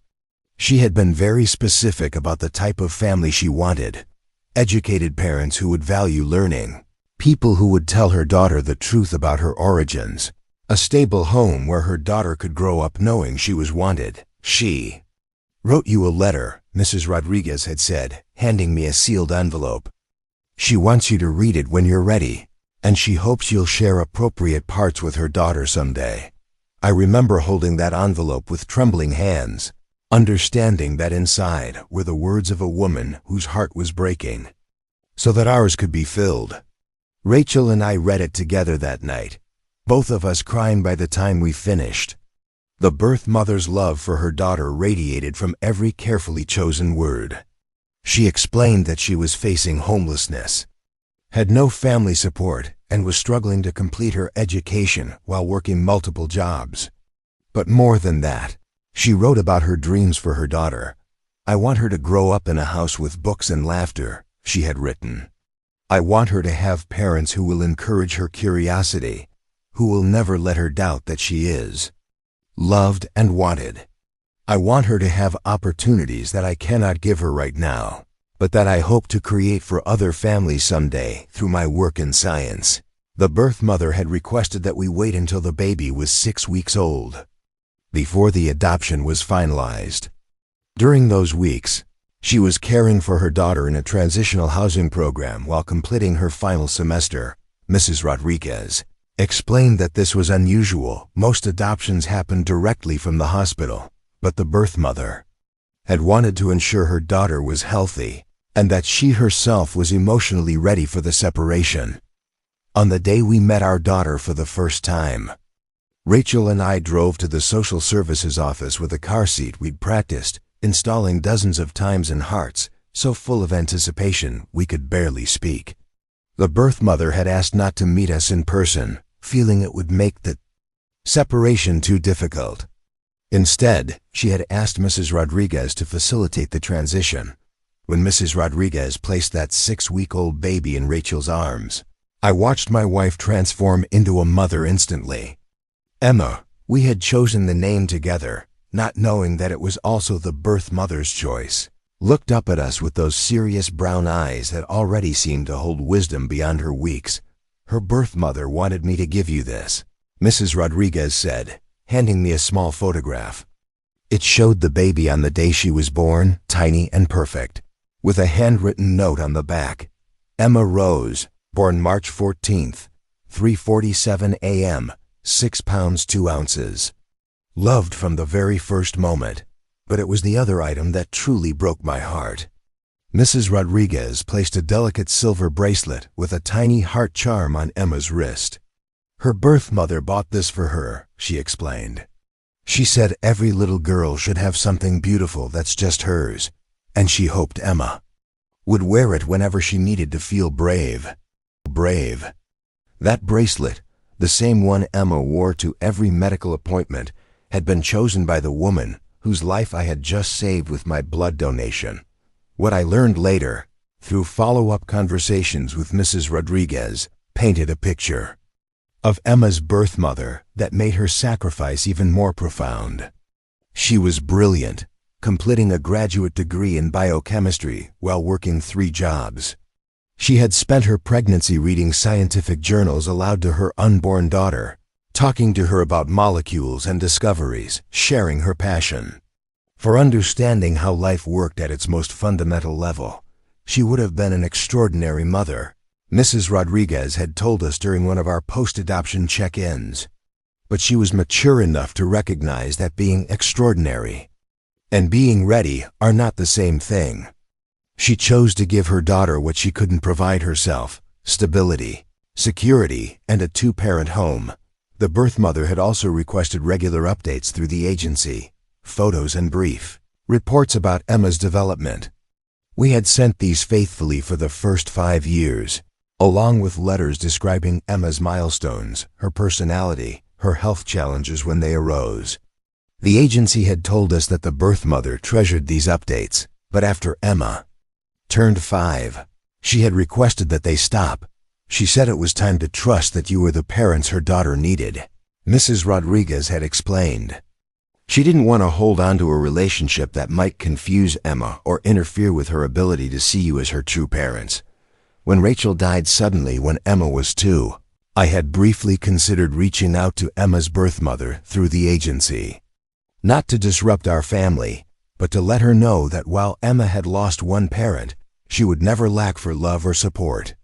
She had been very specific about the type of family she wanted: educated parents who would value learning, people who would tell her daughter the truth about her origins, a stable home where her daughter could grow up knowing she was wanted. "She wrote you a letter," Mrs. Rodriguez had said, handing me a sealed envelope. "She wants you to read it when you're ready, and she hopes you'll share appropriate parts with her daughter someday." I remember holding that envelope with trembling hands, understanding that inside were the words of a woman whose heart was breaking, so that ours could be filled. Rachel and I read it together that night, both of us crying by the time we finished. The birth mother's love for her daughter radiated from every carefully chosen word. She explained that she was facing homelessness, had no family support, and was struggling to complete her education while working multiple jobs. But more than that, she wrote about her dreams for her daughter. "I want her to grow up in a house with books and laughter," she had written. "I want her to have parents who will encourage her curiosity, who will never let her doubt that she is loved and wanted. I want her to have opportunities that I cannot give her right now, but that I hope to create for other families someday through my work in science." The birth mother had requested that we wait until the baby was 6 weeks old before the adoption was finalized. During those weeks, she was caring for her daughter in a transitional housing program while completing her final semester. Mrs. Rodriguez explained that this was unusual. Most adoptions happened directly from the hospital, but the birth mother had wanted to ensure her daughter was healthy and that she herself was emotionally ready for the separation. On the day we met our daughter for the first time, Rachel and I drove to the social services office with a car seat we'd practiced installing dozens of times in hearts, so full of anticipation we could barely speak. The birth mother had asked not to meet us in person, feeling it would make the separation too difficult. Instead, she had asked Mrs. Rodriguez to facilitate the transition. When Mrs. Rodriguez placed that 6-week-old baby in Rachel's arms, I watched my wife transform into a mother instantly. Emma. We had chosen the name together, not knowing that it was also the birth mother's choice. Looked up at us with those serious brown eyes that already seemed to hold wisdom beyond her weeks. "Her birth mother wanted me to give you this," Mrs. Rodriguez said, handing me a small photograph. It showed the baby on the day she was born, tiny and perfect, with a handwritten note on the back. "Emma Rose, born March 14th, 3:47 a.m., 6 pounds 2 ounces. Loved from the very first moment." But it was the other item that truly broke my heart. Mrs. Rodriguez placed a delicate silver bracelet with a tiny heart charm on Emma's wrist. "Her birth mother bought this for her," she explained. "She said every little girl should have something beautiful that's just hers, and she hoped Emma would wear it whenever she needed to feel brave." Brave. That bracelet, the same one Emma wore to every medical appointment, had been chosen by the woman whose life I had just saved with my blood donation. What I learned later, through follow-up conversations with Mrs. Rodriguez, painted a picture of Emma's birth mother that made her sacrifice even more profound. She was brilliant, completing a graduate degree in biochemistry while working 3 jobs. She had spent her pregnancy reading scientific journals aloud to her unborn daughter, talking to her about molecules and discoveries, sharing her passion for understanding how life worked at its most fundamental level. She would have been an extraordinary mother, Mrs. Rodriguez had told us during one of our post-adoption check-ins. But she was mature enough to recognize that being extraordinary and being ready are not the same thing. She chose to give her daughter what she couldn't provide herself: stability, security, and a 2-parent home. The birth mother had also requested regular updates through the agency, photos and brief reports about Emma's development. We had sent these faithfully for the first 5 years, along with letters describing Emma's milestones, her personality, her health challenges when they arose. The agency had told us that the birth mother treasured these updates, but after Emma turned 5, she had requested that they stop. She said it was time to trust that you were the parents her daughter needed. Mrs. Rodriguez had explained. She didn't want to hold on to a relationship that might confuse Emma or interfere with her ability to see you as her true parents. When Rachel died suddenly when Emma was 2, I had briefly considered reaching out to Emma's birth mother through the agency. Not to disrupt our family, but to let her know that while Emma had lost one parent, she would never lack for love or support.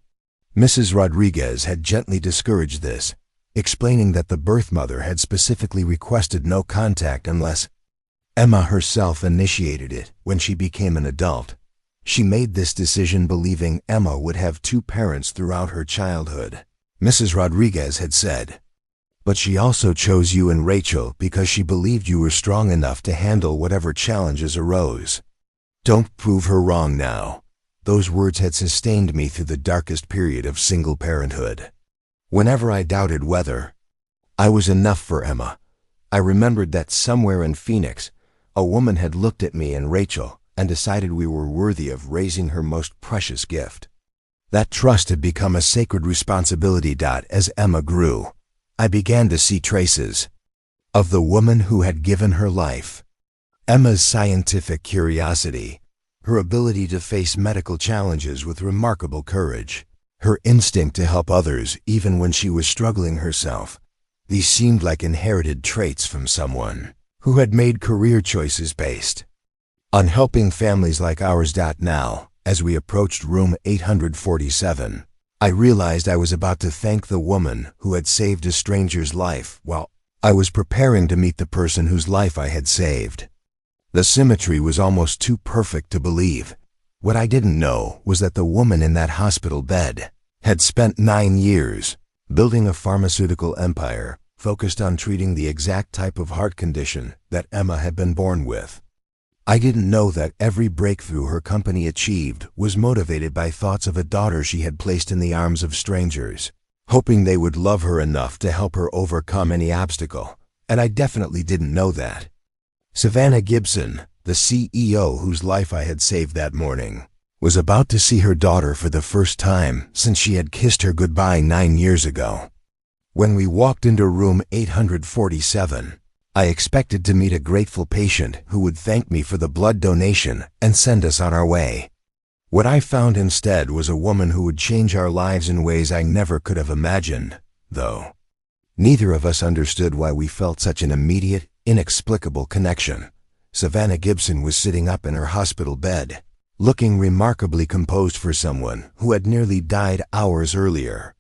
Mrs. Rodriguez had gently discouraged this, explaining that the birth mother had specifically requested no contact unless Emma herself initiated it when she became an adult. She made this decision believing Emma would have 2 parents throughout her childhood. Mrs. Rodriguez had said, but she also chose you and Rachel because she believed you were strong enough to handle whatever challenges arose. Don't prove her wrong now. Those words had sustained me through the darkest period of single parenthood. Whenever I doubted whether I was enough for Emma, I remembered that somewhere in Phoenix, a woman had looked at me and Rachel and decided we were worthy of raising her most precious gift. That trust had become a sacred responsibility. As Emma grew, I began to see traces of the woman who had given her life. Emma's scientific curiosity, her ability to face medical challenges with remarkable courage, her instinct to help others even when she was struggling herself. These seemed like inherited traits from someone who had made career choices based on helping families like ours. Now, as we approached room 847, I realized I was about to thank the woman who had saved a stranger's life while I was preparing to meet the person whose life I had saved. The symmetry was almost too perfect to believe. What I didn't know was that the woman in that hospital bed had spent 9 years building a pharmaceutical empire focused on treating the exact type of heart condition that Emma had been born with. I didn't know that every breakthrough her company achieved was motivated by thoughts of a daughter she had placed in the arms of strangers, hoping they would love her enough to help her overcome any obstacle, and I definitely didn't know that. Savannah Gibson, the CEO whose life I had saved that morning, was about to see her daughter for the first time since she had kissed her goodbye 9 years ago. When we walked into room 847, I expected to meet a grateful patient who would thank me for the blood donation and send us on our way. What I found instead was a woman who would change our lives in ways I never could have imagined, though. Neither of us understood why we felt such an immediate, inexplicable connection. Savannah Gibson was sitting up in her hospital bed, looking remarkably composed for someone who had nearly died hours earlier.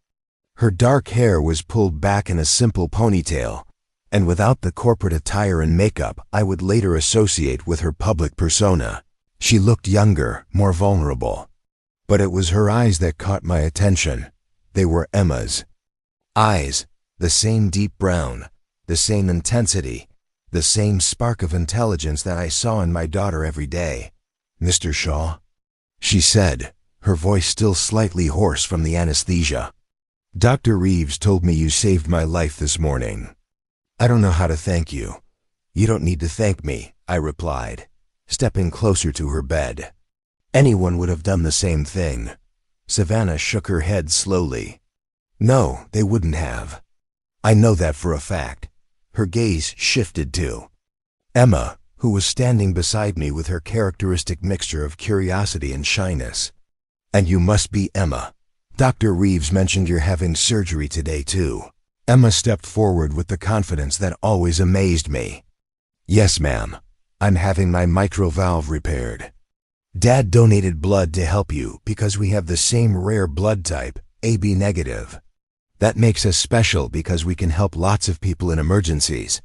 Her dark hair was pulled back in a simple ponytail, and without the corporate attire and makeup I would later associate with her public persona. She looked younger, more vulnerable. But it was her eyes that caught my attention. They were Emma's eyes, the same deep brown, the same intensity, the same spark of intelligence that I saw in my daughter every day. "Mr. Shaw," she said, her voice still slightly hoarse from the anesthesia. "Dr. Reeves told me you saved my life this morning. I don't know how to thank you." "You don't need to thank me," I replied, stepping closer to her bed. "Anyone would have done the same thing." Savannah shook her head slowly. "No, they wouldn't have. I know that for a fact." Her gaze shifted to Emma, who was standing beside me with her characteristic mixture of curiosity and shyness. "And you must be Emma. Dr. Reeves mentioned you're having surgery today, too." Emma stepped forward with the confidence that always amazed me. "Yes, ma'am. I'm having my mitral valve repaired. Dad donated blood to help you because we have the same rare blood type, AB negative. That makes us special because we can help lots of people in emergencies."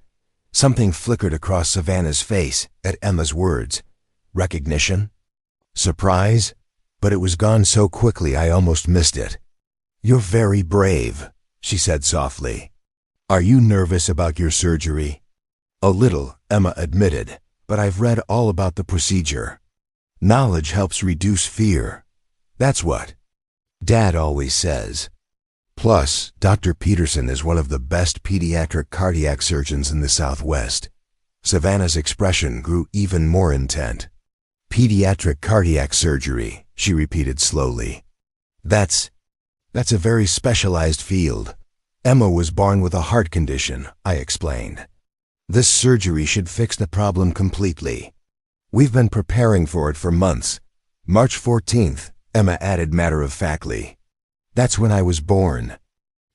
Something flickered across Savannah's face at Emma's words. Recognition? Surprise? But it was gone so quickly I almost missed it. "You're very brave," she said softly. "Are you nervous about your surgery?" "A little," Emma admitted, "but I've read all about the procedure. Knowledge helps reduce fear. That's what Dad always says." Plus, Dr. Peterson is one of the best pediatric cardiac surgeons in the Southwest. Savannah's expression grew even more intent. Pediatric cardiac surgery, she repeated slowly. That's a very specialized field. Emma was born with a heart condition, I explained. This surgery should fix the problem completely. We've been preparing for it for months. March 14th, Emma added matter-of-factly. That's when I was born.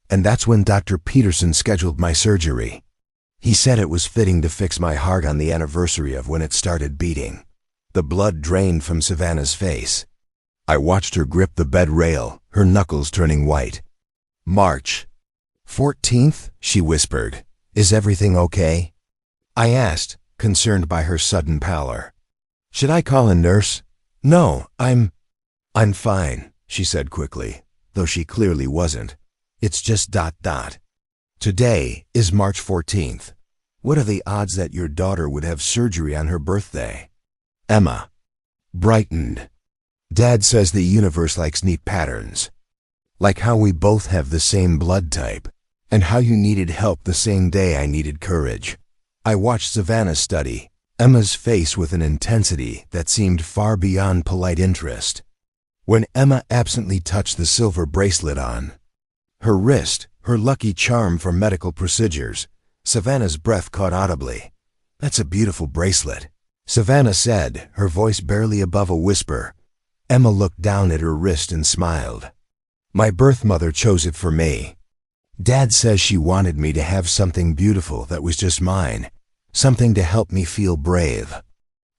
And that's when Dr. Peterson scheduled my surgery. He said it was fitting to fix my heart on the anniversary of when it started beating. The blood drained from Savannah's face. I watched her grip the bed rail, her knuckles turning white. March 14th, she whispered. Is everything okay? I asked, concerned by her sudden pallor. Should I call a nurse? No, I'm fine, she said quickly, though she clearly wasn't. It's just ... Today is March 14th. What are the odds that your daughter would have surgery on her birthday? Emma brightened. Dad says the universe likes neat patterns. Like how we both have the same blood type, and how you needed help the same day I needed courage. I watched Savannah study Emma's face with an intensity that seemed far beyond polite interest. When Emma absently touched the silver bracelet on her wrist, her lucky charm for medical procedures, Savannah's breath caught audibly. That's a beautiful bracelet, Savannah said, her voice barely above a whisper. Emma looked down at her wrist and smiled. My birth mother chose it for me. Dad says she wanted me to have something beautiful that was just mine, something to help me feel brave.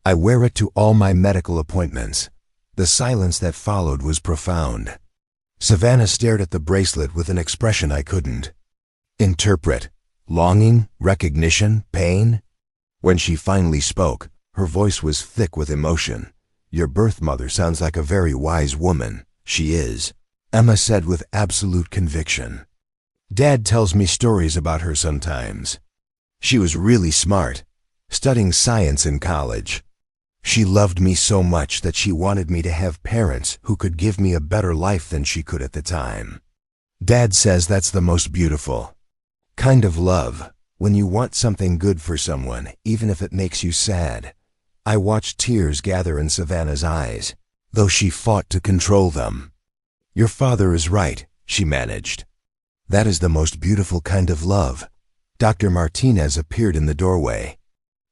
I wear it to all my medical appointments. The silence that followed was profound. Savannah stared at the bracelet with an expression I couldn't interpret. Longing, recognition, pain? When she finally spoke, her voice was thick with emotion. Your birth mother sounds like a very wise woman. She is, Emma said with absolute conviction. Dad tells me stories about her sometimes. She was really smart, studying science in college. She loved me so much that she wanted me to have parents who could give me a better life than she could at the time. Dad says that's the most beautiful kind of love, when you want something good for someone, even if it makes you sad. I watched tears gather in Savannah's eyes, though she fought to control them. Your father is right, she managed. That is the most beautiful kind of love. Dr. Martinez appeared in the doorway.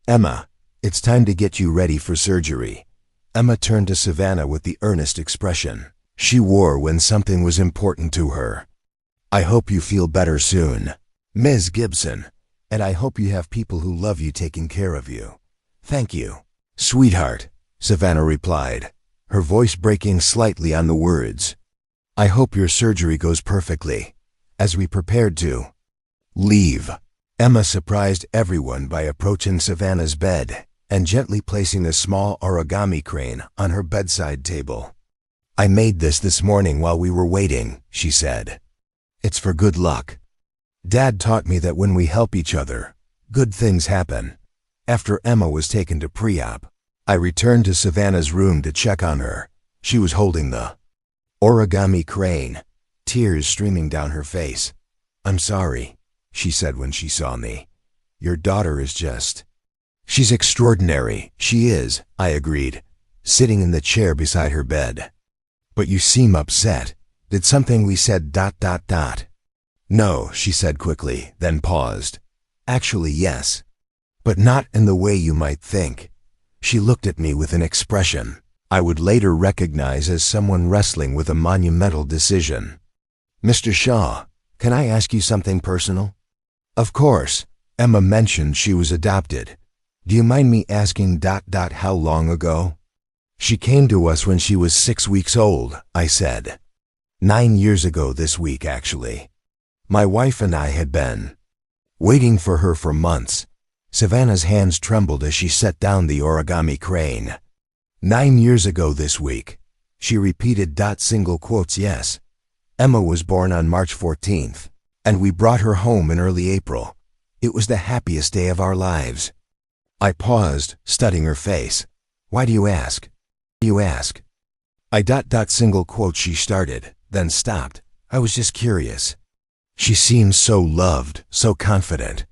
Emma, it's time to get you ready for surgery. Emma turned to Savannah with the earnest expression she wore when something was important to her. I hope you feel better soon, Ms. Gibson, and I hope you have people who love you taking care of you. Thank you, sweetheart, Savannah replied, her voice breaking slightly on the words. I hope your surgery goes perfectly. As we prepared to leave, Emma surprised everyone by approaching Savannah's bed and gently placing a small origami crane on her bedside table. I made this morning while we were waiting, she said. It's for good luck. Dad taught me that when we help each other, good things happen. After Emma was taken to pre-op, I returned to Savannah's room to check on her. She was holding the origami crane, tears streaming down her face. I'm sorry, she said when she saw me. Your daughter is just... She's extraordinary, she is, I agreed, sitting in the chair beside her bed. But you seem upset. Did something we said ... No, she said quickly, then paused. Actually, yes. But not in the way you might think. She looked at me with an expression I would later recognize as someone wrestling with a monumental decision. Mr. Shaw, can I ask you something personal? Of course. Emma mentioned she was adopted. Do you mind me asking ... how long ago? She came to us when she was 6 weeks old, I said. 9 years ago this week, actually. My wife and I had been waiting for her for months. Savannah's hands trembled as she set down the origami crane. 9 years ago this week. She repeated ... single quotes yes. Emma was born on March 14th, and we brought her home in early April. It was the happiest day of our lives. I paused, studying her face. Why do you ask? You ask. I ... single quote she started, then stopped. I was just curious. She seemed so loved, so confident.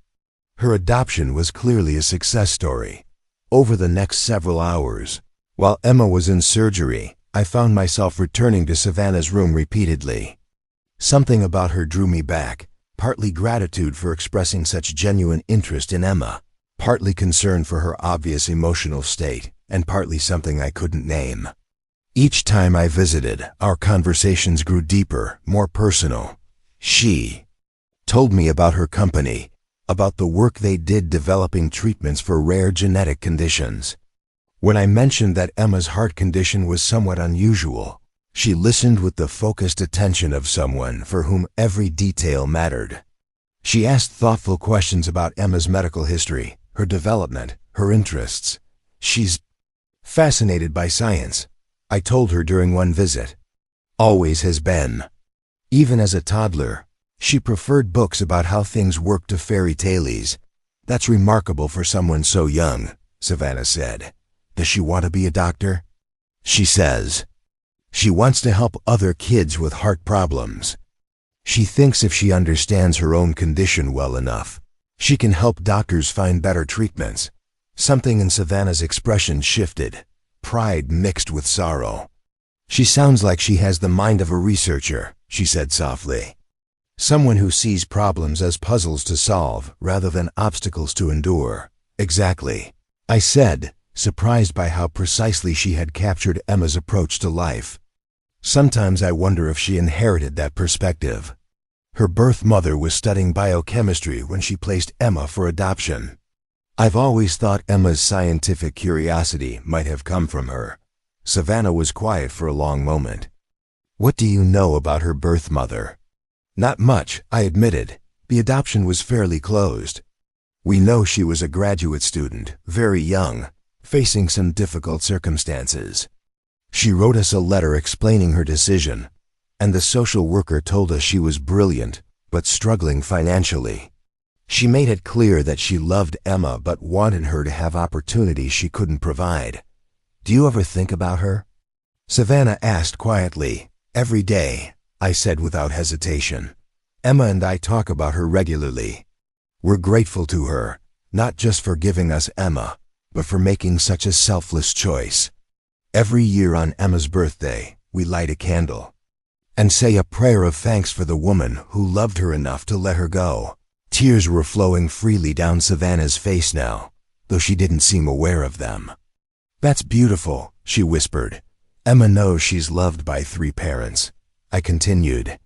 Her adoption was clearly a success story. Over the next several hours, while Emma was in surgery, I found myself returning to Savannah's room repeatedly. Something about her drew me back, partly gratitude for expressing such genuine interest in Emma, partly concern for her obvious emotional state, and partly something I couldn't name. Each time I visited, our conversations grew deeper, more personal. She told me about her company, about the work they did developing treatments for rare genetic conditions. When I mentioned that Emma's heart condition was somewhat unusual, she listened with the focused attention of someone for whom every detail mattered. She asked thoughtful questions about Emma's medical history, her development, her interests. She's fascinated by science, I told her during one visit. Always has been. Even as a toddler, she preferred books about how things work to fairy tales. That's remarkable for someone so young, Savannah said. Does she want to be a doctor? She says she wants to help other kids with heart problems. She thinks if she understands her own condition well enough, she can help doctors find better treatments. Something in Savannah's expression shifted, pride mixed with sorrow. She sounds like she has the mind of a researcher, she said softly. Someone who sees problems as puzzles to solve rather than obstacles to endure. Exactly, I said, surprised by how precisely she had captured Emma's approach to life. Sometimes I wonder if she inherited that perspective. Her birth mother was studying biochemistry when she placed Emma for adoption. I've always thought Emma's scientific curiosity might have come from her. Savannah was quiet for a long moment. What do you know about her birth mother? Not much, I admitted. The adoption was fairly closed. We know she was a graduate student, very young, facing some difficult circumstances. She wrote us a letter explaining her decision, and the social worker told us she was brilliant, but struggling financially. She made it clear that she loved Emma but wanted her to have opportunities she couldn't provide. Do you ever think about her? Savannah asked quietly. Every day, I said without hesitation. Emma and I talk about her regularly. We're grateful to her, not just for giving us Emma, but for making such a selfless choice. Every year on Emma's birthday, we light a candle and say a prayer of thanks for the woman who loved her enough to let her go. Tears were flowing freely down Savannah's face now, though she didn't seem aware of them. That's beautiful, she whispered. Emma knows she's loved by 3 parents. I continued.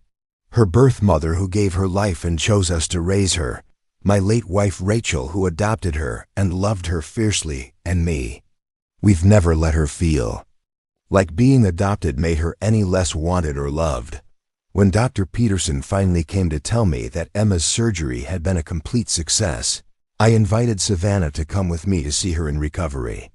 Her birth mother who gave her life and chose us to raise her, my late wife Rachel who adopted her and loved her fiercely, and me. We've never let her feel like being adopted made her any less wanted or loved. When Dr. Peterson finally came to tell me that Emma's surgery had been a complete success, I invited Savannah to come with me to see her in recovery.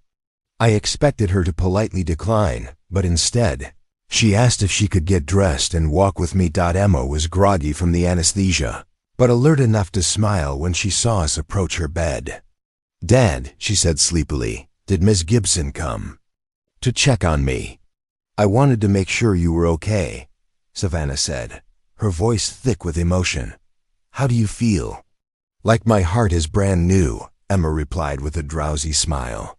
I expected her to politely decline, but instead, she asked if she could get dressed and walk with me. Emma was groggy from the anesthesia, but alert enough to smile when she saw us approach her bed. Dad, she said sleepily, did Miss Gibson come? To check on me. I wanted to make sure you were okay, Savannah said, her voice thick with emotion. How do you feel? Like my heart is brand new, Emma replied with a drowsy smile.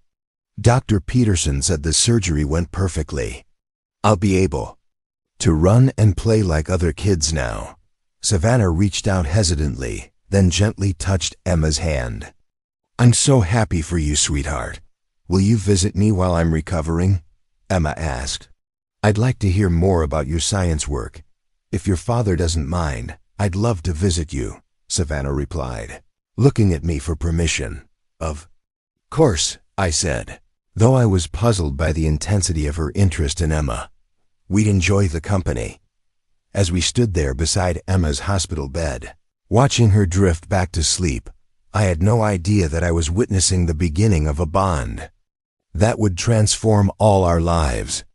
Dr. Peterson said the surgery went perfectly. I'll be able to run and play like other kids now. Savannah reached out hesitantly, then gently touched Emma's hand. I'm so happy for you, sweetheart. Will you visit me while I'm recovering? Emma asked. I'd like to hear more about your science work. If your father doesn't mind, I'd love to visit you, Savannah replied, looking at me for permission. Of course, I said, though I was puzzled by the intensity of her interest in Emma. We'd enjoy the company. As we stood there beside Emma's hospital bed, watching her drift back to sleep, I had no idea that I was witnessing the beginning of a bond that would transform all our lives.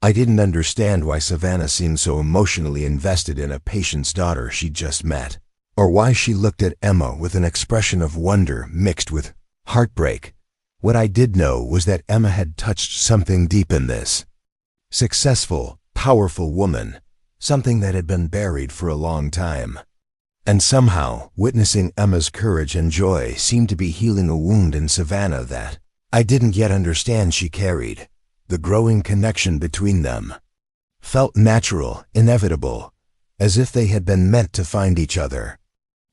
I didn't understand why Savannah seemed so emotionally invested in a patient's daughter she'd just met, or why she looked at Emma with an expression of wonder mixed with heartbreak. What I did know was that Emma had touched something deep in this successful, powerful woman, something that had been buried for a long time. And somehow, witnessing Emma's courage and joy seemed to be healing a wound in Savannah that I didn't yet understand she carried. The growing connection between them felt natural, inevitable, as if they had been meant to find each other.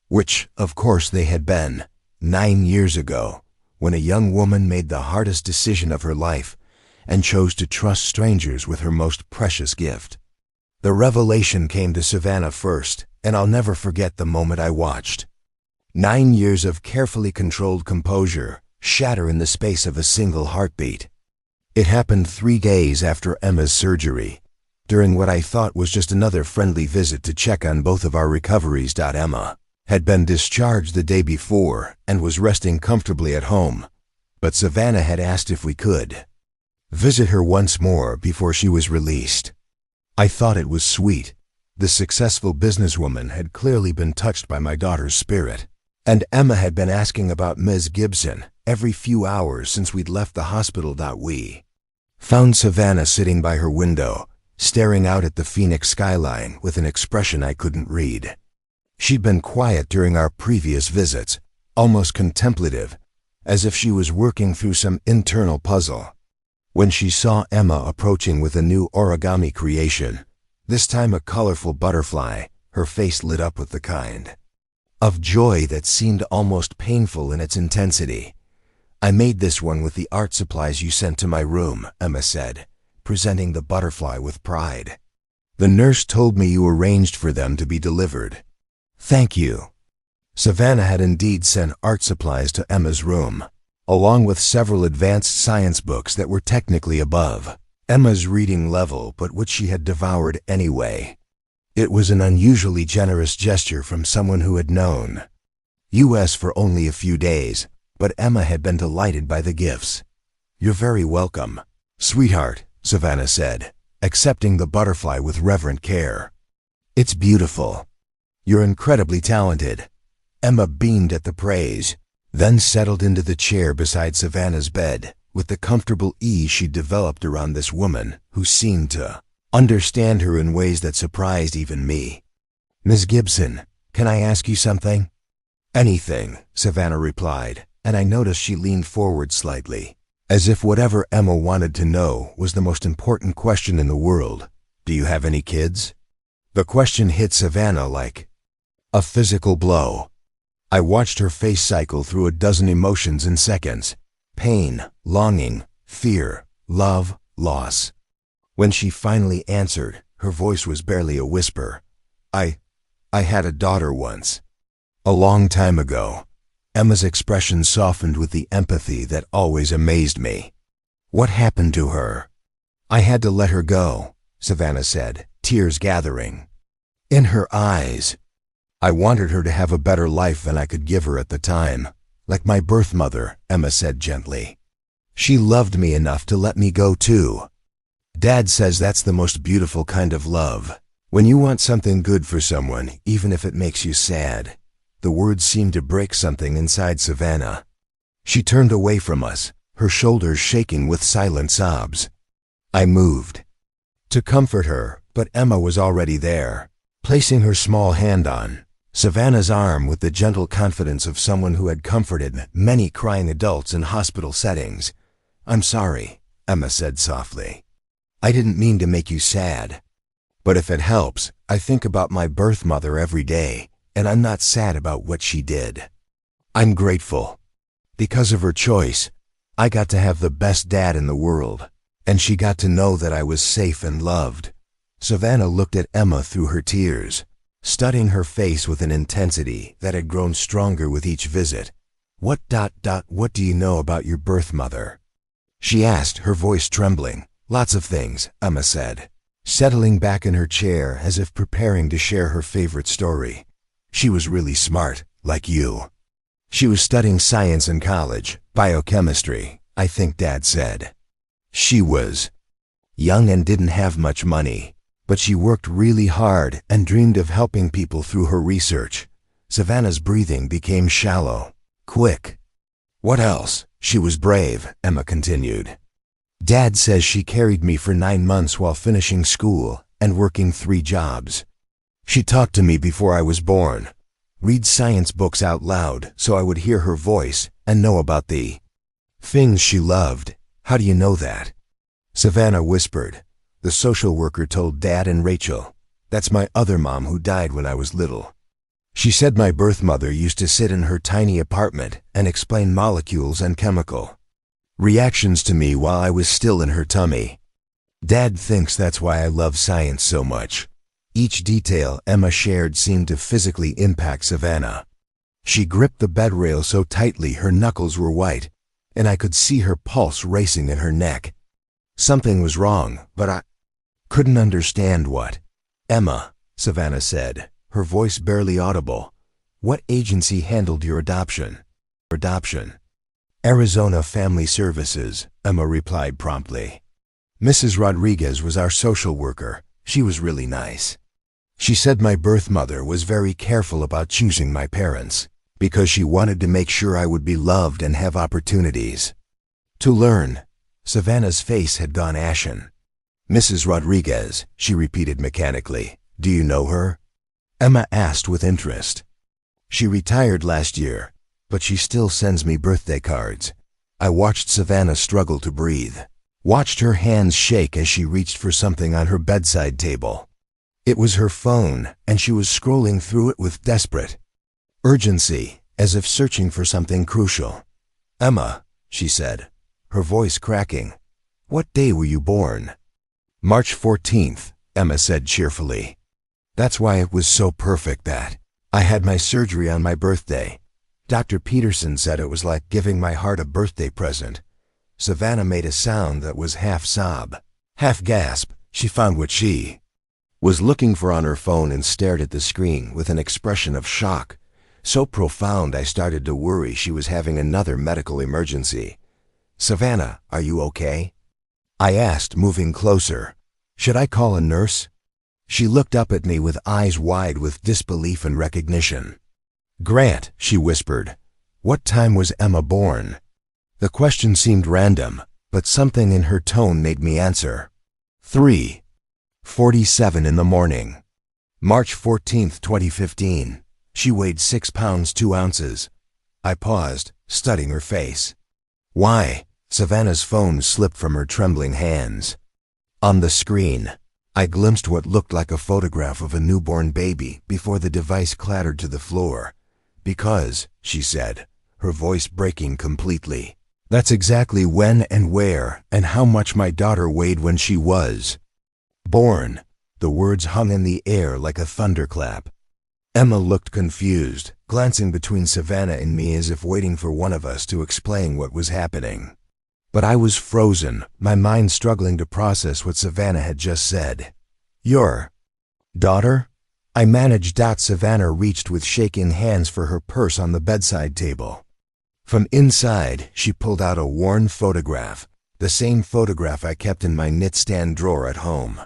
Which, of course, they had been, 9 years ago, when a young woman made the hardest decision of her life and chose to trust strangers with her most precious gift. The revelation came to Savannah first, and I'll never forget the moment I watched 9 years of carefully controlled composure shatter in the space of a single heartbeat. It happened 3 days after Emma's surgery, during what I thought was just another friendly visit to check on both of our recoveries. Emma had been discharged the day before and was resting comfortably at home, but Savannah had asked if we could visit her once more before she was released. I thought it was sweet. The successful businesswoman had clearly been touched by my daughter's spirit, and Emma had been asking about Ms. Gibson every few hours since we'd left the hospital. We found Savannah sitting by her window, staring out at the Phoenix skyline with an expression I couldn't read. She'd been quiet during our previous visits, almost contemplative, as if she was working through some internal puzzle. When she saw Emma approaching with a new origami creation, this time a colorful butterfly, her face lit up with the kind of joy that seemed almost painful in its intensity. "I made this one with the art supplies you sent to my room," Emma said, presenting the butterfly with pride. "The nurse told me you arranged for them to be delivered." "Thank you." Savannah had indeed sent art supplies to Emma's room, along with several advanced science books that were technically above Emma's reading level, but which she had devoured anyway. It was an unusually generous gesture from someone who had known us for only a few days, but Emma had been delighted by the gifts. "You're very welcome, sweetheart," Savannah said, accepting the butterfly with reverent care. "It's beautiful. You're incredibly talented." Emma beamed at the praise, then settled into the chair beside Savannah's bed, with the comfortable ease she'd developed around this woman who seemed to understand her in ways that surprised even me. "Ms. Gibson, can I ask you something?" "Anything," Savannah replied, and I noticed she leaned forward slightly, as if whatever Emma wanted to know was the most important question in the world. "Do you have any kids?" The question hit Savannah like a physical blow. I watched her face cycle through a dozen emotions in seconds: pain, longing, fear, love, loss. When she finally answered, her voice was barely a whisper. I had a daughter once. A long time ago." Emma's expression softened with the empathy that always amazed me. "What happened to her?" "I had to let her go," Savannah said, tears gathering in her eyes. "I wanted her to have a better life than I could give her at the time. Like my birth mother," Emma said gently. "She loved me enough to let me go too. Dad says that's the most beautiful kind of love. When you want something good for someone, even if it makes you sad." The words seemed to break something inside Savannah. She turned away from us, her shoulders shaking with silent sobs. I moved to comfort her, but Emma was already there, placing her small hand on Savannah's arm with the gentle confidence of someone who had comforted many crying adults in hospital settings. "I'm sorry," Emma said softly. "I didn't mean to make you sad. But if it helps, I think about my birth mother every day, and I'm not sad about what she did. I'm grateful. Because of her choice, I got to have the best dad in the world, and she got to know that I was safe and loved." Savannah looked at Emma through her tears, studying her face with an intensity that had grown stronger with each visit. What do you know about your birth mother?" she asked, her voice trembling. "Lots of things," Emma said, settling back in her chair as if preparing to share her favorite story. "She was really smart, like you. She was studying science in college, biochemistry, I think Dad said. She was young and didn't have much money, but she worked really hard and dreamed of helping people through her research." Savannah's breathing became shallow, quick. "What else?" "She was brave," Emma continued. "Dad says she carried me for 9 months while finishing school and working 3 jobs. She talked to me before I was born. read science books out loud so I would hear her voice and know about the things she loved. How do you know that? Savannah whispered. The social worker told Dad and Rachel. That's my other mom who died when I was little. She said my birth mother used to sit in her tiny apartment and explain molecules and chemical reactions to me while I was still in her tummy. Dad thinks that's why I love science so much. Each detail Emma shared seemed to physically impact Savannah. She gripped the bed rail so tightly her knuckles were white, and I could see her pulse racing in her neck. Something was wrong, but I couldn't understand what. Emma, Savannah said, her voice barely audible. What agency handled your adoption? Arizona Family Services, Emma replied promptly. Mrs. Rodriguez was our social worker. She was really nice. She said my birth mother was very careful about choosing my parents because she wanted to make sure I would be loved and have opportunities to learn. Savannah's face had gone ashen. Mrs. Rodriguez, she repeated mechanically. Do you know her? Emma asked with interest. She retired last year, but she still sends me birthday cards. I watched Savannah struggle to breathe, watched her hands shake as she reached for something on her bedside table. It was her phone, and she was scrolling through it with desperate urgency, as if searching for something crucial. Emma, she said, her voice cracking. What day were you born? March 14th, Emma said cheerfully. That's why it was so perfect that I had my surgery on my birthday. Dr. Peterson said it was like giving my heart a birthday present. Savannah made a sound that was half sob, half gasp. She found what she was looking for on her phone and stared at the screen with an expression of shock, so profound I started to worry she was having another medical emergency. Savannah, are you okay? I asked, moving closer. Should I call a nurse? She looked up at me with eyes wide with disbelief and recognition. Grant, she whispered. What time was Emma born? The question seemed random, but something in her tone made me answer. 3:47 in the morning. March 14th, 2015. She weighed 6 pounds 2 ounces. I paused, studying her face. Why? Savannah's phone slipped from her trembling hands. On the screen, I glimpsed what looked like a photograph of a newborn baby before the device clattered to the floor. Because, she said, her voice breaking completely, that's exactly when and where and how much my daughter weighed when she was born. The words hung in the air like a thunderclap. Emma looked confused, glancing between Savannah and me as if waiting for one of us to explain what was happening. But I was frozen, my mind struggling to process what Savannah had just said. Your daughter? I managed. Savannah reached with shaking hands for her purse on the bedside table. From inside, she pulled out a worn photograph, the same photograph I kept in my nightstand drawer at home.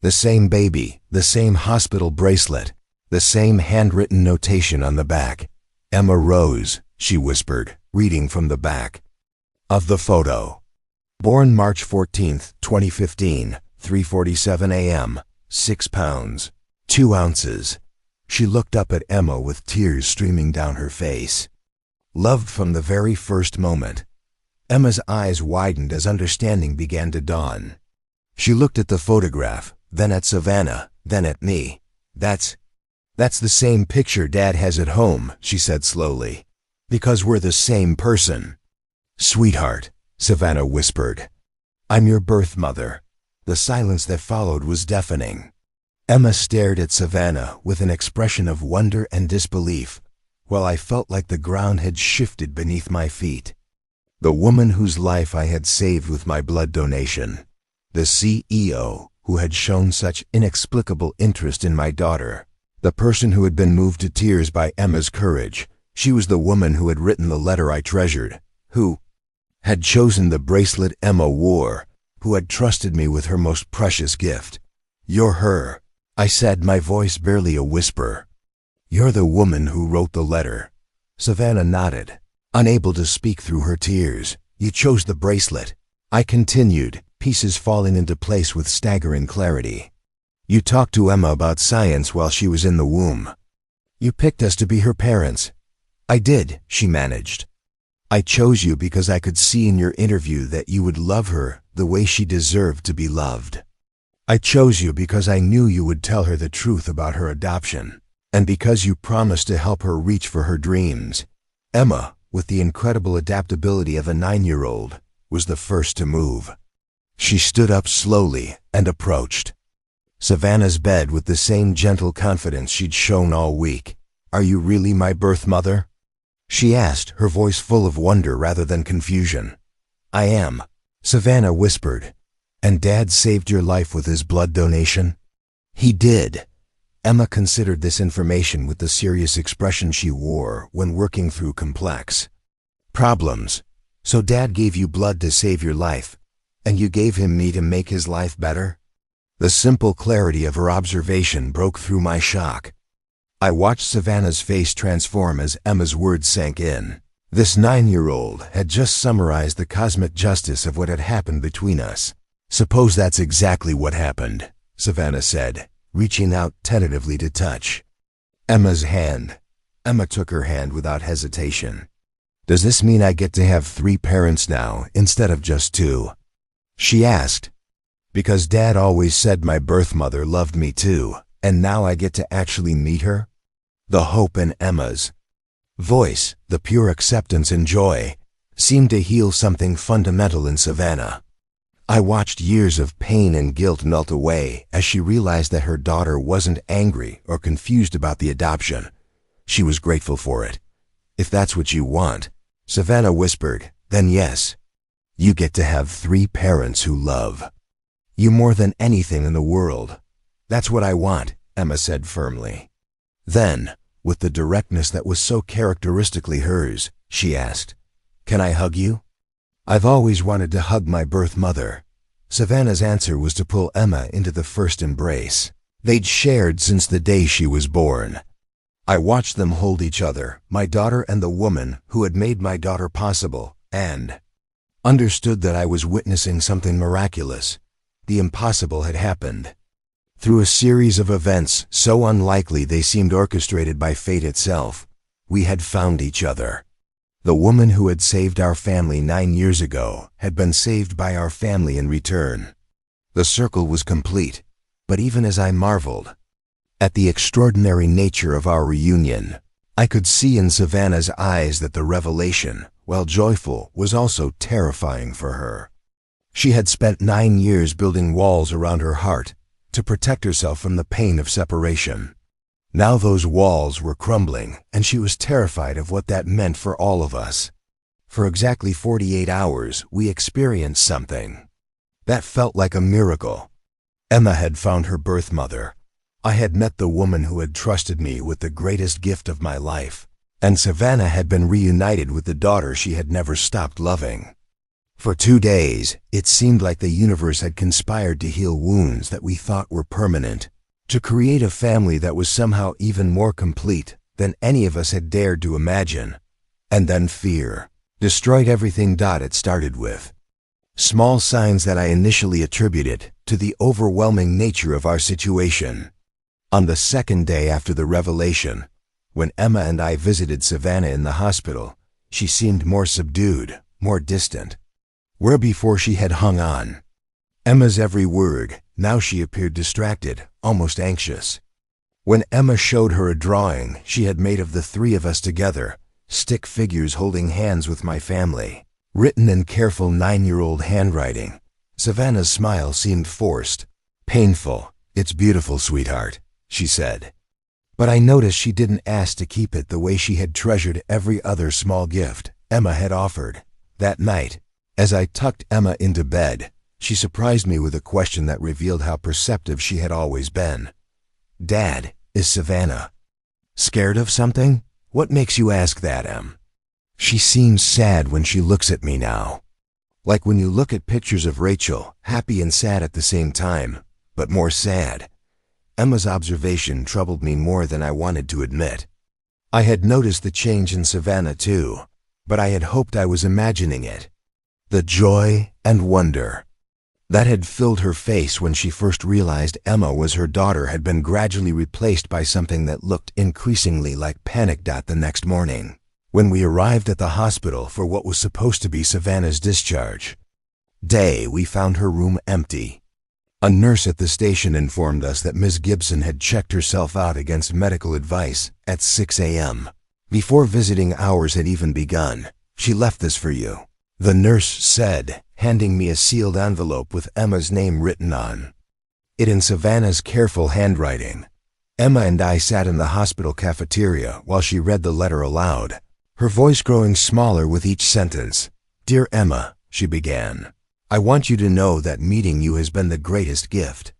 The same baby, the same hospital bracelet, the same handwritten notation on the back. Emma Rose, she whispered, reading from the back of the photo. Born March 14th, 2015, 3:47 a.m., 6 pounds, 2 ounces. She looked up at Emma with tears streaming down her face. Loved from the very first moment. Emma's eyes widened as understanding began to dawn. She looked at the photograph, then at Savannah, then at me. That's the same picture Dad has at home, she said slowly. Because we're the same person. Sweetheart, Savannah whispered. I'm your birth mother. The silence that followed was deafening. Emma stared at Savannah with an expression of wonder and disbelief, while I felt like the ground had shifted beneath my feet. The woman whose life I had saved with my blood donation. The CEO who had shown such inexplicable interest in my daughter. The person who had been moved to tears by Emma's courage. She was the woman who had written the letter I treasured, who had chosen the bracelet Emma wore, who had trusted me with her most precious gift. You're her, I said, my voice barely a whisper. You're the woman who wrote the letter. Savannah nodded, unable to speak through her tears. You chose the bracelet. I continued, pieces falling into place with staggering clarity. You talked to Emma about science while she was in the womb. You picked us to be her parents. I did, she managed. I chose you because I could see in your interview that you would love her the way she deserved to be loved. I chose you because I knew you would tell her the truth about her adoption, and because you promised to help her reach for her dreams. Emma, with the incredible adaptability of a 9-year-old, was the first to move. She stood up slowly and approached Savannah's bed with the same gentle confidence she'd shown all week. Are you really my birth mother? She asked, her voice full of wonder rather than confusion. I am, Savannah whispered. And Dad saved your life with his blood donation? He did. Emma considered this information with the serious expression she wore when working through complex problems. So Dad gave you blood to save your life, and you gave him me to make his life better? The simple clarity of her observation broke through my shock. I watched Savannah's face transform as Emma's words sank in. This 9-year-old had just summarized the cosmic justice of what had happened between us. Suppose that's exactly what happened, Savannah said, reaching out tentatively to touch Emma's hand. Emma took her hand without hesitation. Does this mean I get to have 3 parents now instead of just 2? She asked. Because Dad always said my birth mother loved me too, and now I get to actually meet her? The hope in Emma's voice, the pure acceptance and joy, seemed to heal something fundamental in Savannah. I watched years of pain and guilt melt away as she realized that her daughter wasn't angry or confused about the adoption. She was grateful for it. If that's what you want, Savannah whispered, then yes. You get to have 3 parents who love you more than anything in the world. That's what I want, Emma said firmly. Then, with the directness that was so characteristically hers, she asked, Can I hug you? I've always wanted to hug my birth mother. Savannah's answer was to pull Emma into the first embrace they'd shared since the day she was born. I watched them hold each other, my daughter and the woman who had made my daughter possible, and understood that I was witnessing something miraculous. The impossible had happened. Through a series of events so unlikely they seemed orchestrated by fate itself, we had found each other. The woman who had saved our family 9 years ago had been saved by our family in return. The circle was complete, but even as I marveled at the extraordinary nature of our reunion, I could see in Savannah's eyes that the revelation, while joyful, was also terrifying for her. She had spent 9 years building walls around her heart to protect herself from the pain of separation. Now those walls were crumbling, and she was terrified of what that meant for all of us. For exactly 48 hours, we experienced something that felt like a miracle. Emma had found her birth mother. I had met the woman who had trusted me with the greatest gift of my life, and Savannah had been reunited with the daughter she had never stopped loving. For 2 days, it seemed like the universe had conspired to heal wounds that we thought were permanent, to create a family that was somehow even more complete than any of us had dared to imagine. And then fear destroyed everything it started with. Small signs that I initially attributed to the overwhelming nature of our situation. On the 2nd day after the revelation, when Emma and I visited Savannah in the hospital, she seemed more subdued, more distant. Where before she had hung on Emma's every word, now she appeared distracted, almost anxious. When Emma showed her a drawing she had made of the 3 of us together, stick figures holding hands with my family, written in careful 9-year-old handwriting, Savannah's smile seemed forced, painful. It's beautiful, sweetheart, she said. But I noticed she didn't ask to keep it the way she had treasured every other small gift Emma had offered. That night, as I tucked Emma into bed, she surprised me with a question that revealed how perceptive she had always been. Dad, is Savannah scared of something? What makes you ask that, Em? She seems sad when she looks at me now. Like when you look at pictures of Rachel, happy and sad at the same time, but more sad. Emma's observation troubled me more than I wanted to admit. I had noticed the change in Savannah too, but I had hoped I was imagining it. The joy and wonder that had filled her face when she first realized Emma was her daughter had been gradually replaced by something that looked increasingly like panic. The next morning, when we arrived at the hospital for what was supposed to be Savannah's discharge day, we found her room empty. A nurse at the station informed us that Ms. Gibson had checked herself out against medical advice at 6 a.m. before visiting hours had even begun. "She left this for you," the nurse said, handing me a sealed envelope with Emma's name written on it in Savannah's careful handwriting. Emma and I sat in the hospital cafeteria while she read the letter aloud, her voice growing smaller with each sentence. "Dear Emma," she began, "I want you to know that meeting you has been the greatest gift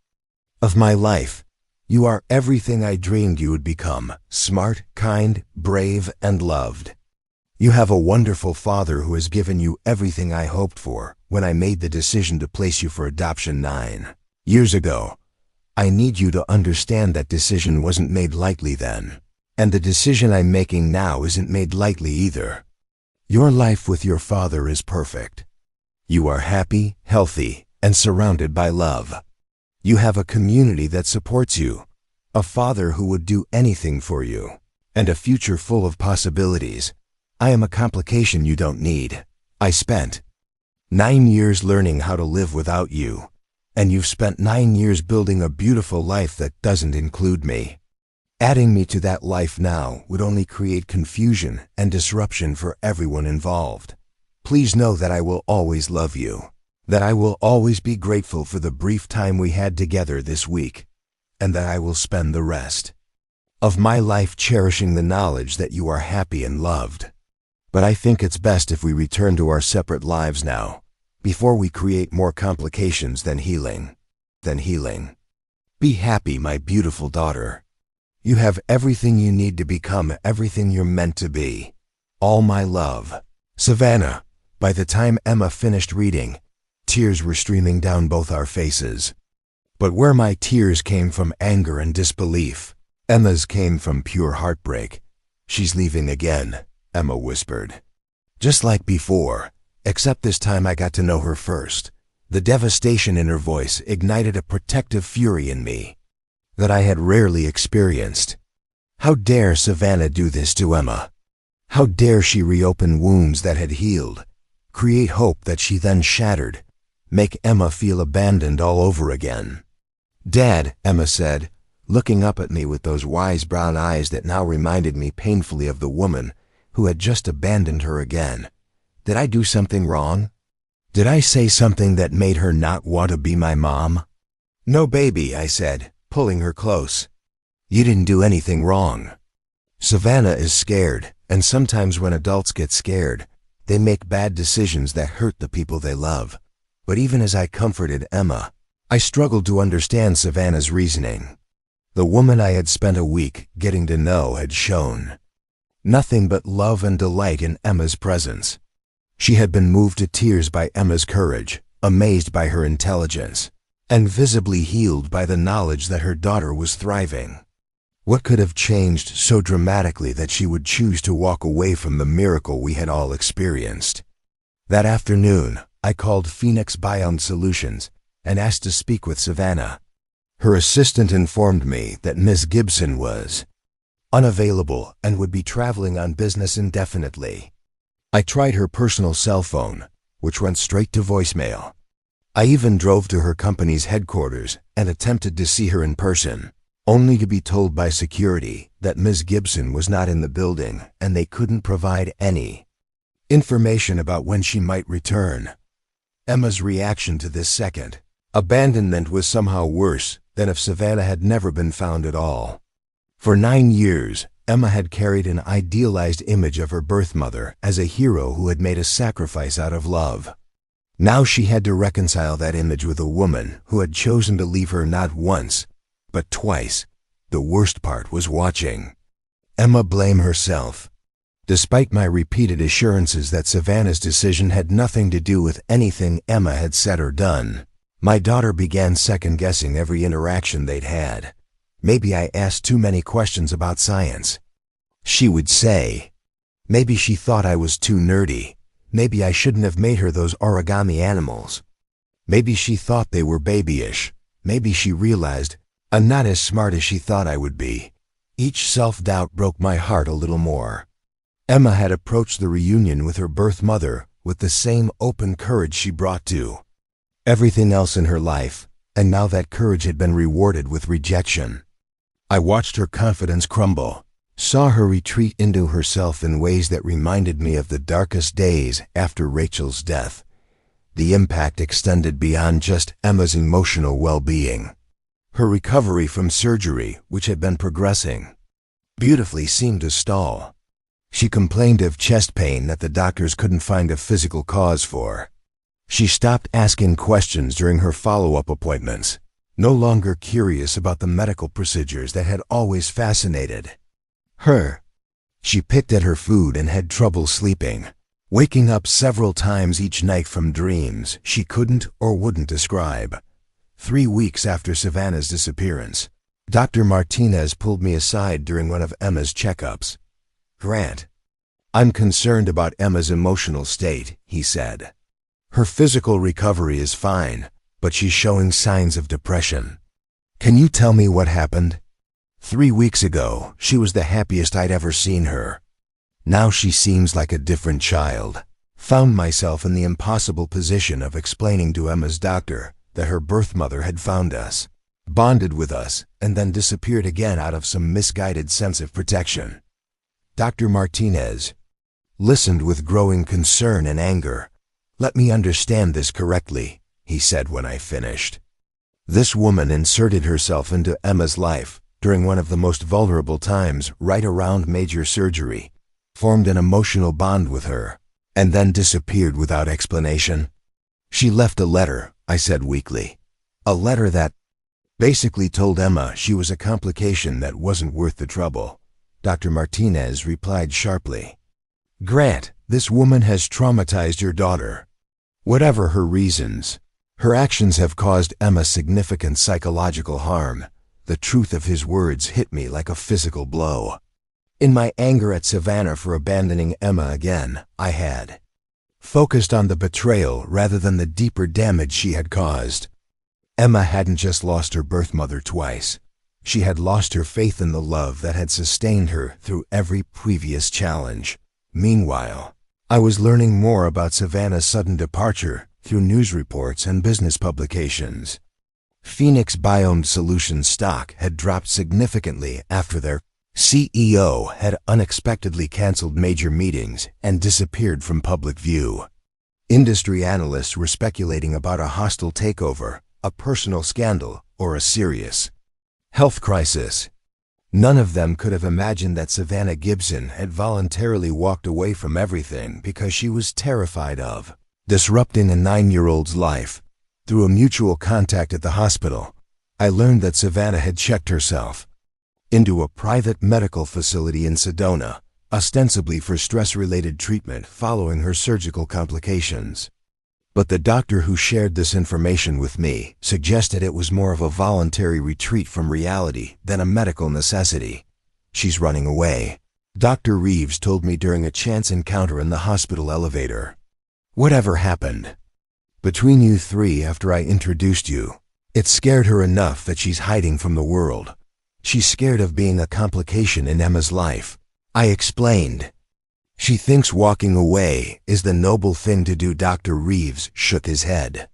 of my life. You are everything I dreamed you would become: smart, kind, brave, and loved. You have a wonderful father who has given you everything I hoped for when I made the decision to place you for adoption 9 years ago. I need you to understand that decision wasn't made lightly then, and the decision I'm making now isn't made lightly either. Your life with your father is perfect. You are happy, healthy, and surrounded by love. You have a community that supports you, a father who would do anything for you, and a future full of possibilities. I am a complication you don't need. I spent 9 years learning how to live without you, and you've spent 9 years building a beautiful life that doesn't include me. Adding me to that life now would only create confusion and disruption for everyone involved. Please know that I will always love you, that I will always be grateful for the brief time we had together this week, and that I will spend the rest of my life cherishing the knowledge that you are happy and loved. But I think it's best if we return to our separate lives now, before we create more complications than healing. Be happy, my beautiful daughter. You have everything you need to become everything you're meant to be. All my love, Savannah." By the time Emma finished reading, tears were streaming down both our faces. But where my tears came from anger and disbelief, Emma's came from pure heartbreak. "She's leaving again," Emma whispered. "Just like before, except this time I got to know her first." The devastation in her voice ignited a protective fury in me that I had rarely experienced. How dare Savannah do this to Emma? How dare she reopen wounds that had healed, create hope that she then shattered, make Emma feel abandoned all over again? "Dad," Emma said, looking up at me with those wise brown eyes that now reminded me painfully of the woman who had just abandoned her again. "Did I do something wrong? Did I say something that made her not want to be my mom?" "No, baby," I said, pulling her close. "You didn't do anything wrong. Savannah is scared, and sometimes when adults get scared, they make bad decisions that hurt the people they love." But even as I comforted Emma, I struggled to understand Savannah's reasoning. The woman I had spent a week getting to know had shown nothing but love and delight in Emma's presence. She had been moved to tears by Emma's courage, amazed by her intelligence, and visibly healed by the knowledge that her daughter was thriving. What could have changed so dramatically that she would choose to walk away from the miracle we had all experienced? That afternoon, I called Phoenix Beyond Solutions and asked to speak with Savannah. Her assistant informed me that Ms. Gibson was unavailable and would be traveling on business indefinitely. I tried her personal cell phone, which went straight to voicemail. I even drove to her company's headquarters and attempted to see her in person, only to be told by security that Ms. Gibson was not in the building and they couldn't provide any information about when she might return. Emma's reaction to this second abandonment was somehow worse than if Savannah had never been found at all. For 9 years, Emma had carried an idealized image of her birth mother as a hero who had made a sacrifice out of love. Now she had to reconcile that image with a woman who had chosen to leave her not once, but twice. The worst part was watching Emma blame herself. Despite my repeated assurances that Savannah's decision had nothing to do with anything Emma had said or done, my daughter began second-guessing every interaction they'd had. Maybe I asked too many questions about science, she would say. Maybe she thought I was too nerdy. Maybe I shouldn't have made her those origami animals. Maybe she thought they were babyish. Maybe she realized I'm not as smart as she thought I would be. Each self-doubt broke my heart a little more. Emma had approached the reunion with her birth mother with the same open courage she brought to everything else in her life, and now that courage had been rewarded with rejection. I watched her confidence crumble, saw her retreat into herself in ways that reminded me of the darkest days after Rachel's death. The impact extended beyond just Emma's emotional well-being. Her recovery from surgery, which had been progressing beautifully, seemed to stall. She complained of chest pain that the doctors couldn't find a physical cause for. She stopped asking questions during her follow-up appointments, no longer curious about the medical procedures that had always fascinated her. She picked at her food and had trouble sleeping, waking up several times each night from dreams she couldn't or wouldn't describe. 3 weeks after Savannah's disappearance, Dr. Martinez pulled me aside during one of Emma's checkups. "Grant, I'm concerned about Emma's emotional state," he said. "Her physical recovery is fine, but she's showing signs of depression. Can you tell me what happened? 3 weeks ago, she was the happiest I'd ever seen her. Now she seems like a different child." Found myself in the impossible position of explaining to Emma's doctor that her birth mother had found us, bonded with us, and then disappeared again out of some misguided sense of protection. Dr. Martinez listened with growing concern and anger. "Let me understand this correctly," he said when I finished. "This woman inserted herself into Emma's life during one of the most vulnerable times right around major surgery, formed an emotional bond with her, and then disappeared without explanation." "She left a letter," I said weakly. "A letter that basically told Emma she was a complication that wasn't worth the trouble." Dr. Martinez replied sharply. "Grant, this woman has traumatized your daughter. Whatever her reasons, her actions have caused Emma significant psychological harm." The truth of his words hit me like a physical blow. In my anger at Savannah for abandoning Emma again, I had focused on the betrayal rather than the deeper damage she had caused. Emma hadn't just lost her birth mother twice. She had lost her faith in the love that had sustained her through every previous challenge. Meanwhile, I was learning more about Savannah's sudden departure through news reports and business publications. Phoenix Biome Solutions stock had dropped significantly after their CEO had unexpectedly canceled major meetings and disappeared from public view. Industry analysts were speculating about a hostile takeover, a personal scandal, or a serious health crisis. None of them could have imagined that Savannah Gibson had voluntarily walked away from everything because she was terrified of disrupting a 9-year-old's life. Through a mutual contact at the hospital, I learned that Savannah had checked herself into a private medical facility in Sedona, ostensibly for stress-related treatment following her surgical complications. But the doctor who shared this information with me suggested it was more of a voluntary retreat from reality than a medical necessity. "She's running away," Dr. Reeves told me during a chance encounter in the hospital elevator. "Whatever happened between you three after I introduced you, it scared her enough that she's hiding from the world. She's scared of being a complication in Emma's life," I explained. "She thinks walking away is the noble thing to do." Dr. Reeves shook his head.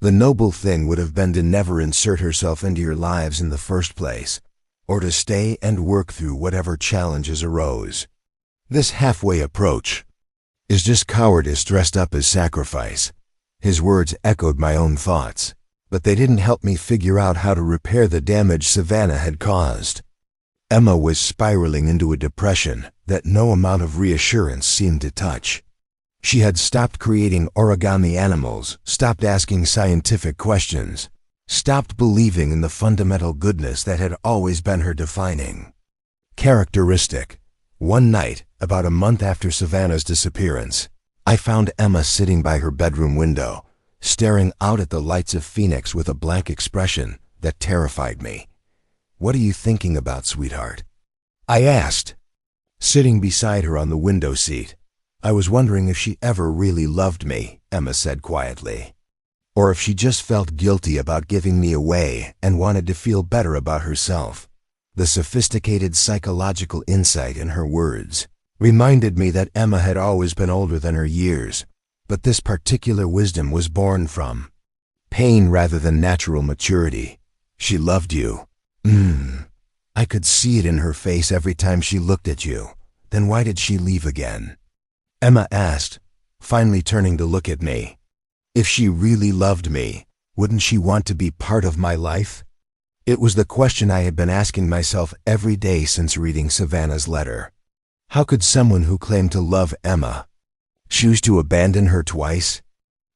"The noble thing would have been to never insert herself into your lives in the first place, or to stay and work through whatever challenges arose. This halfway approach is just cowardice dressed up as sacrifice." His words echoed my own thoughts, but they didn't help me figure out how to repair the damage Savannah had caused. Emma was spiraling into a depression that no amount of reassurance seemed to touch. She had stopped creating origami animals, stopped asking scientific questions, stopped believing in the fundamental goodness that had always been her defining characteristic. One night, about a month after Savannah's disappearance, I found Emma sitting by her bedroom window, staring out at the lights of Phoenix with a blank expression that terrified me. "What are you thinking about, sweetheart?" I asked, sitting beside her on the window seat. "I was wondering if she ever really loved me," Emma said quietly. or if she just felt guilty about giving me away and wanted to feel better about herself. The sophisticated psychological insight in her words reminded me that Emma had always been older than her years, but this particular wisdom was born from pain rather than natural maturity. She loved you. I could see it in her face every time she looked at you. Then why did she leave again? Emma asked, finally turning to look at me. If she really loved me, wouldn't she want to be part of my life? It was the question I had been asking myself every day since reading Savannah's letter. How could someone who claimed to love Emma choose to abandon her twice?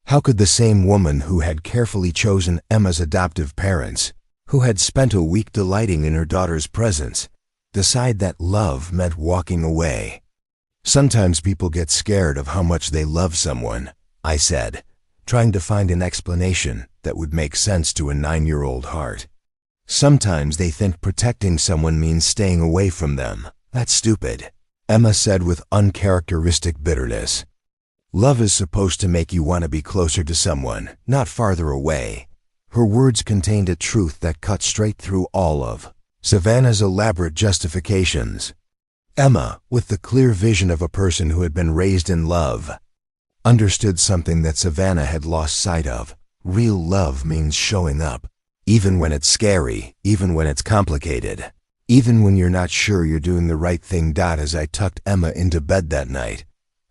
How could the same woman who had carefully chosen Emma's adoptive parents, who had spent a week delighting in her daughter's presence, decide that love meant walking away? Sometimes people get scared of how much they love someone, I said, trying to find an explanation that would make sense to a 9-year-old heart. Sometimes they think protecting someone means staying away from them. That's stupid, Emma said with uncharacteristic bitterness. Love is supposed to make you want to be closer to someone, not farther away. Her words contained a truth that cut straight through all of Savannah's elaborate justifications. Emma, with the clear vision of a person who had been raised in love, understood something that Savannah had lost sight of. Real love means showing up, even when it's scary, even when it's complicated, even when you're not sure you're doing the right thing. As I tucked Emma into bed that night,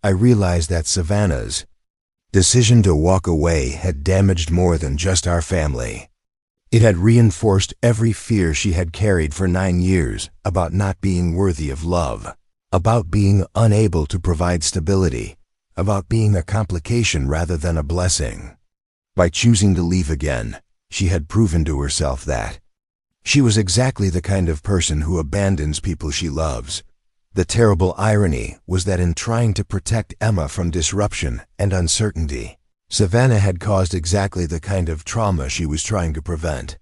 I realized that Savannah's decision to walk away had damaged more than just our family. It had reinforced every fear she had carried for 9 years about not being worthy of love, about being unable to provide stability, about being a complication rather than a blessing. By choosing to leave again, she had proven to herself that she was exactly the kind of person who abandons people she loves. The terrible irony was that in trying to protect Emma from disruption and uncertainty, Savannah had caused exactly the kind of trauma she was trying to prevent.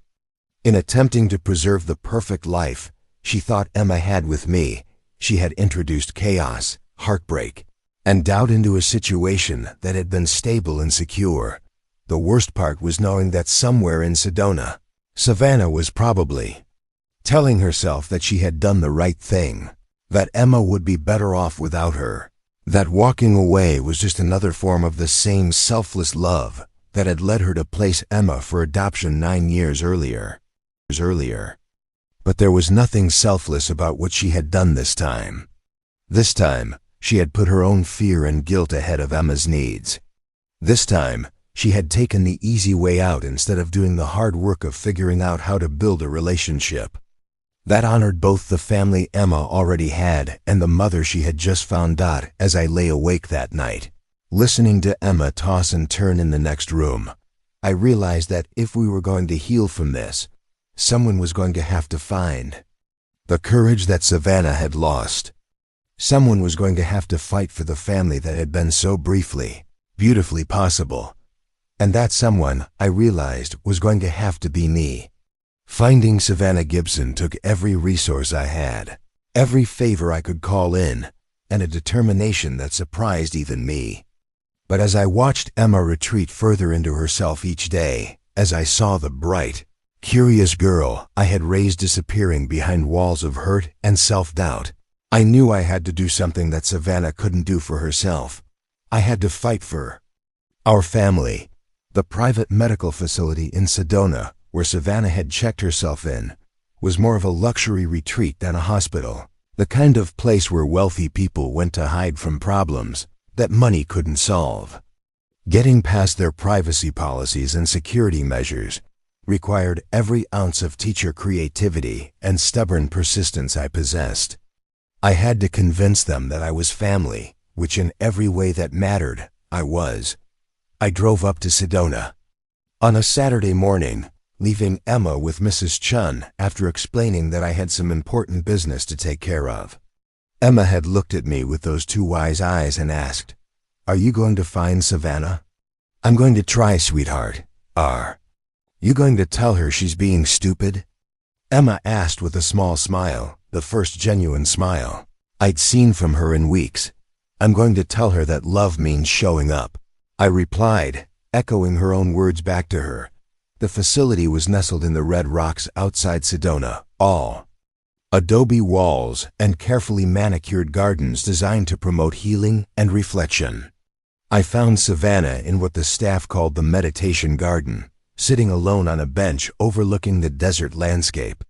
In attempting to preserve the perfect life she thought Emma had with me, she had introduced chaos, heartbreak, and doubt into a situation that had been stable and secure. The worst part was knowing that somewhere in Sedona, Savannah was probably telling herself that she had done the right thing, that Emma would be better off without her, that walking away was just another form of the same selfless love that had led her to place Emma for adoption 9 years earlier. But there was nothing selfless about what she had done this time. This time, she had put her own fear and guilt ahead of Emma's needs. This time, she had taken the easy way out instead of doing the hard work of figuring out how to build a relationship that honored both the family Emma already had and the mother she had just found. As I lay awake that night, listening to Emma toss and turn in the next room, I realized that if we were going to heal from this, someone was going to have to find the courage that Savannah had lost. Someone was going to have to fight for the family that had been so briefly, beautifully possible. And that someone, I realized, was going to have to be me. Finding Savannah Gibson took every resource I had, every favor I could call in, and a determination that surprised even me. But as I watched Emma retreat further into herself each day, as I saw the bright, curious girl I had raised disappearing behind walls of hurt and self-doubt, I knew I had to do something that Savannah couldn't do for herself. I had to fight for our family. The private medical facility in Sedona, where Savannah had checked herself in, was more of a luxury retreat than a hospital, the kind of place where wealthy people went to hide from problems that money couldn't solve. Getting past their privacy policies and security measures required every ounce of teacher creativity and stubborn persistence I possessed. I had to convince them that I was family, which in every way that mattered, I was. I drove up to Sedona on a Saturday morning, leaving Emma with Mrs. Chun after explaining that I had some important business to take care of. Emma had looked at me with those 2 wise eyes and asked, "Are you going to find Savannah?" "I'm going to try, sweetheart." "Are you going to tell her she's being stupid?" Emma asked with a small smile, the first genuine smile I'd seen from her in weeks. "I'm going to tell her that love means showing up," I replied, echoing her own words back to her. The facility was nestled in the red rocks outside Sedona, all adobe walls and carefully manicured gardens designed to promote healing and reflection. I found Savannah in what the staff called the meditation garden, sitting alone on a bench overlooking the desert landscape.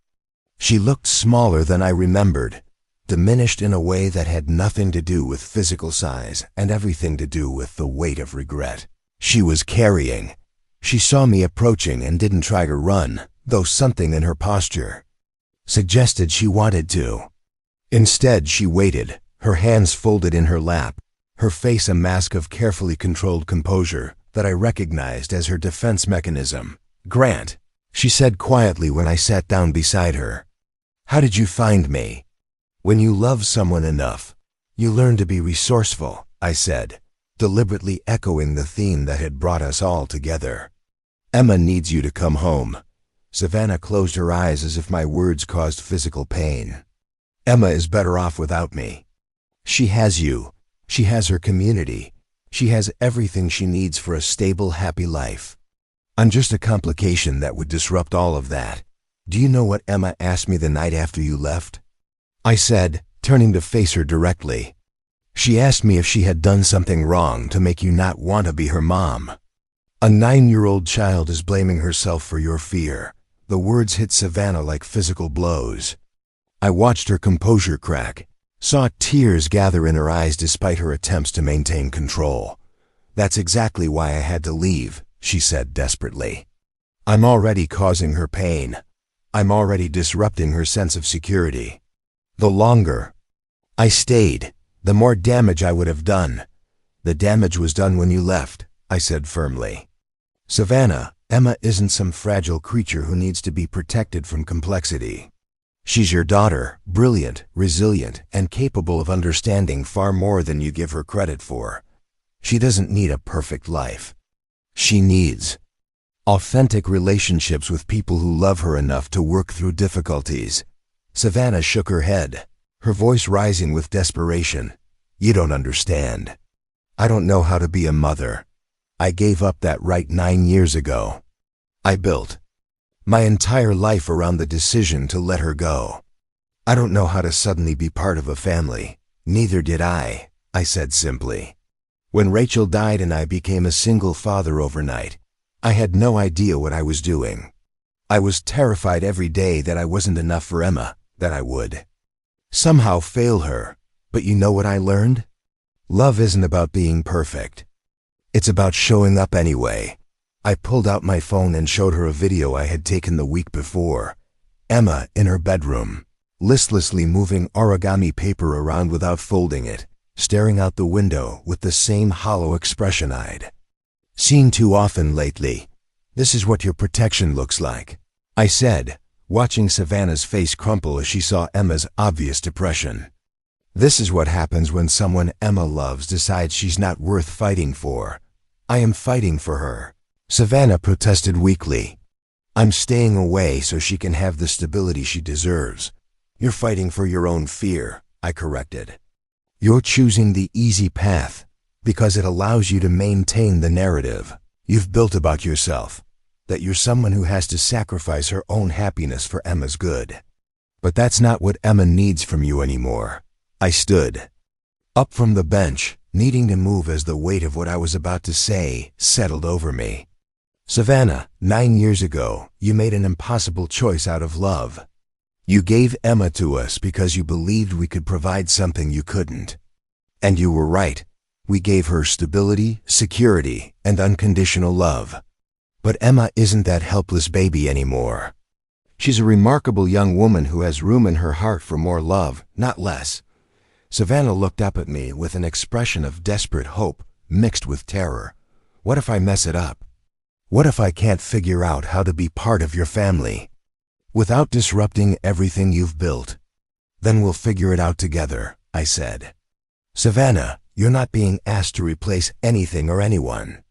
She looked smaller than I remembered, diminished in a way that had nothing to do with physical size and everything to do with the weight of regret she was carrying. She saw me approaching and didn't try to run, though something in her posture suggested she wanted to. Instead, she waited, her hands folded in her lap, her face a mask of carefully controlled composure that I recognized as her defense mechanism. "Grant," she said quietly when I sat down beside her. "How did you find me?" "When you love someone enough, you learn to be resourceful," I said, deliberately echoing the theme that had brought us all together. "Emma needs you to come home." Savannah closed her eyes as if my words caused physical pain. "Emma is better off without me. She has you. She has her community. She has everything she needs for a stable, happy life. I'm just a complication that would disrupt all of that. Do you know what Emma asked me the night after you left?" I said, turning to face her directly. "She asked me if she had done something wrong to make you not want to be her mom." "A 9-year-old child is blaming herself for your fear." The words hit Savannah like physical blows. I watched her composure crack, saw tears gather in her eyes despite her attempts to maintain control. "That's exactly why I had to leave," she said desperately. "I'm already causing her pain. I'm already disrupting her sense of security. The longer I stayed, the more damage I would have done." "The damage was done when you left," I said firmly. "Savannah, Emma isn't some fragile creature who needs to be protected from complexity. She's your daughter, brilliant, resilient, and capable of understanding far more than you give her credit for. She doesn't need a perfect life. She needs authentic relationships with people who love her enough to work through difficulties." Savannah shook her head, her voice rising with desperation. "You don't understand. I don't know how to be a mother. I gave up that right 9 years ago. I built my entire life around the decision to let her go. I don't know how to suddenly be part of a family." "Neither did I said simply. "When Rachel died and I became a single father overnight, I had no idea what I was doing. I was terrified every day that I wasn't enough for Emma, that I would somehow fail her. But you know what I learned? Love isn't about being perfect. It's about showing up anyway." I pulled out my phone and showed her a video I had taken the week before. Emma in her bedroom, listlessly moving origami paper around without folding it, staring out the window with the same hollow expression I'd seen too often lately. "This is what your protection looks like," I said, watching Savannah's face crumple as she saw Emma's obvious depression. "This is what happens when someone Emma loves decides she's not worth fighting for. I am fighting for her." Savannah protested weakly. "I'm staying away so she can have the stability she deserves." "You're fighting for your own fear," I corrected. "You're choosing the easy path because it allows you to maintain the narrative you've built about yourself, that you're someone who has to sacrifice her own happiness for Emma's good. But that's not what Emma needs from you anymore." I stood up from the bench, needing to move as the weight of what I was about to say settled over me. "Savannah, 9 years ago, you made an impossible choice out of love. You gave Emma to us because you believed we could provide something you couldn't. And you were right. We gave her stability, security, and unconditional love. But Emma isn't that helpless baby anymore. She's a remarkable young woman who has room in her heart for more love, not less." Savannah looked up at me with an expression of desperate hope mixed with terror. "What if I mess it up? What if I can't figure out how to be part of your family without disrupting everything you've built?" "Then we'll figure it out together," I said. "Savannah, you're not being asked to replace anything or anyone.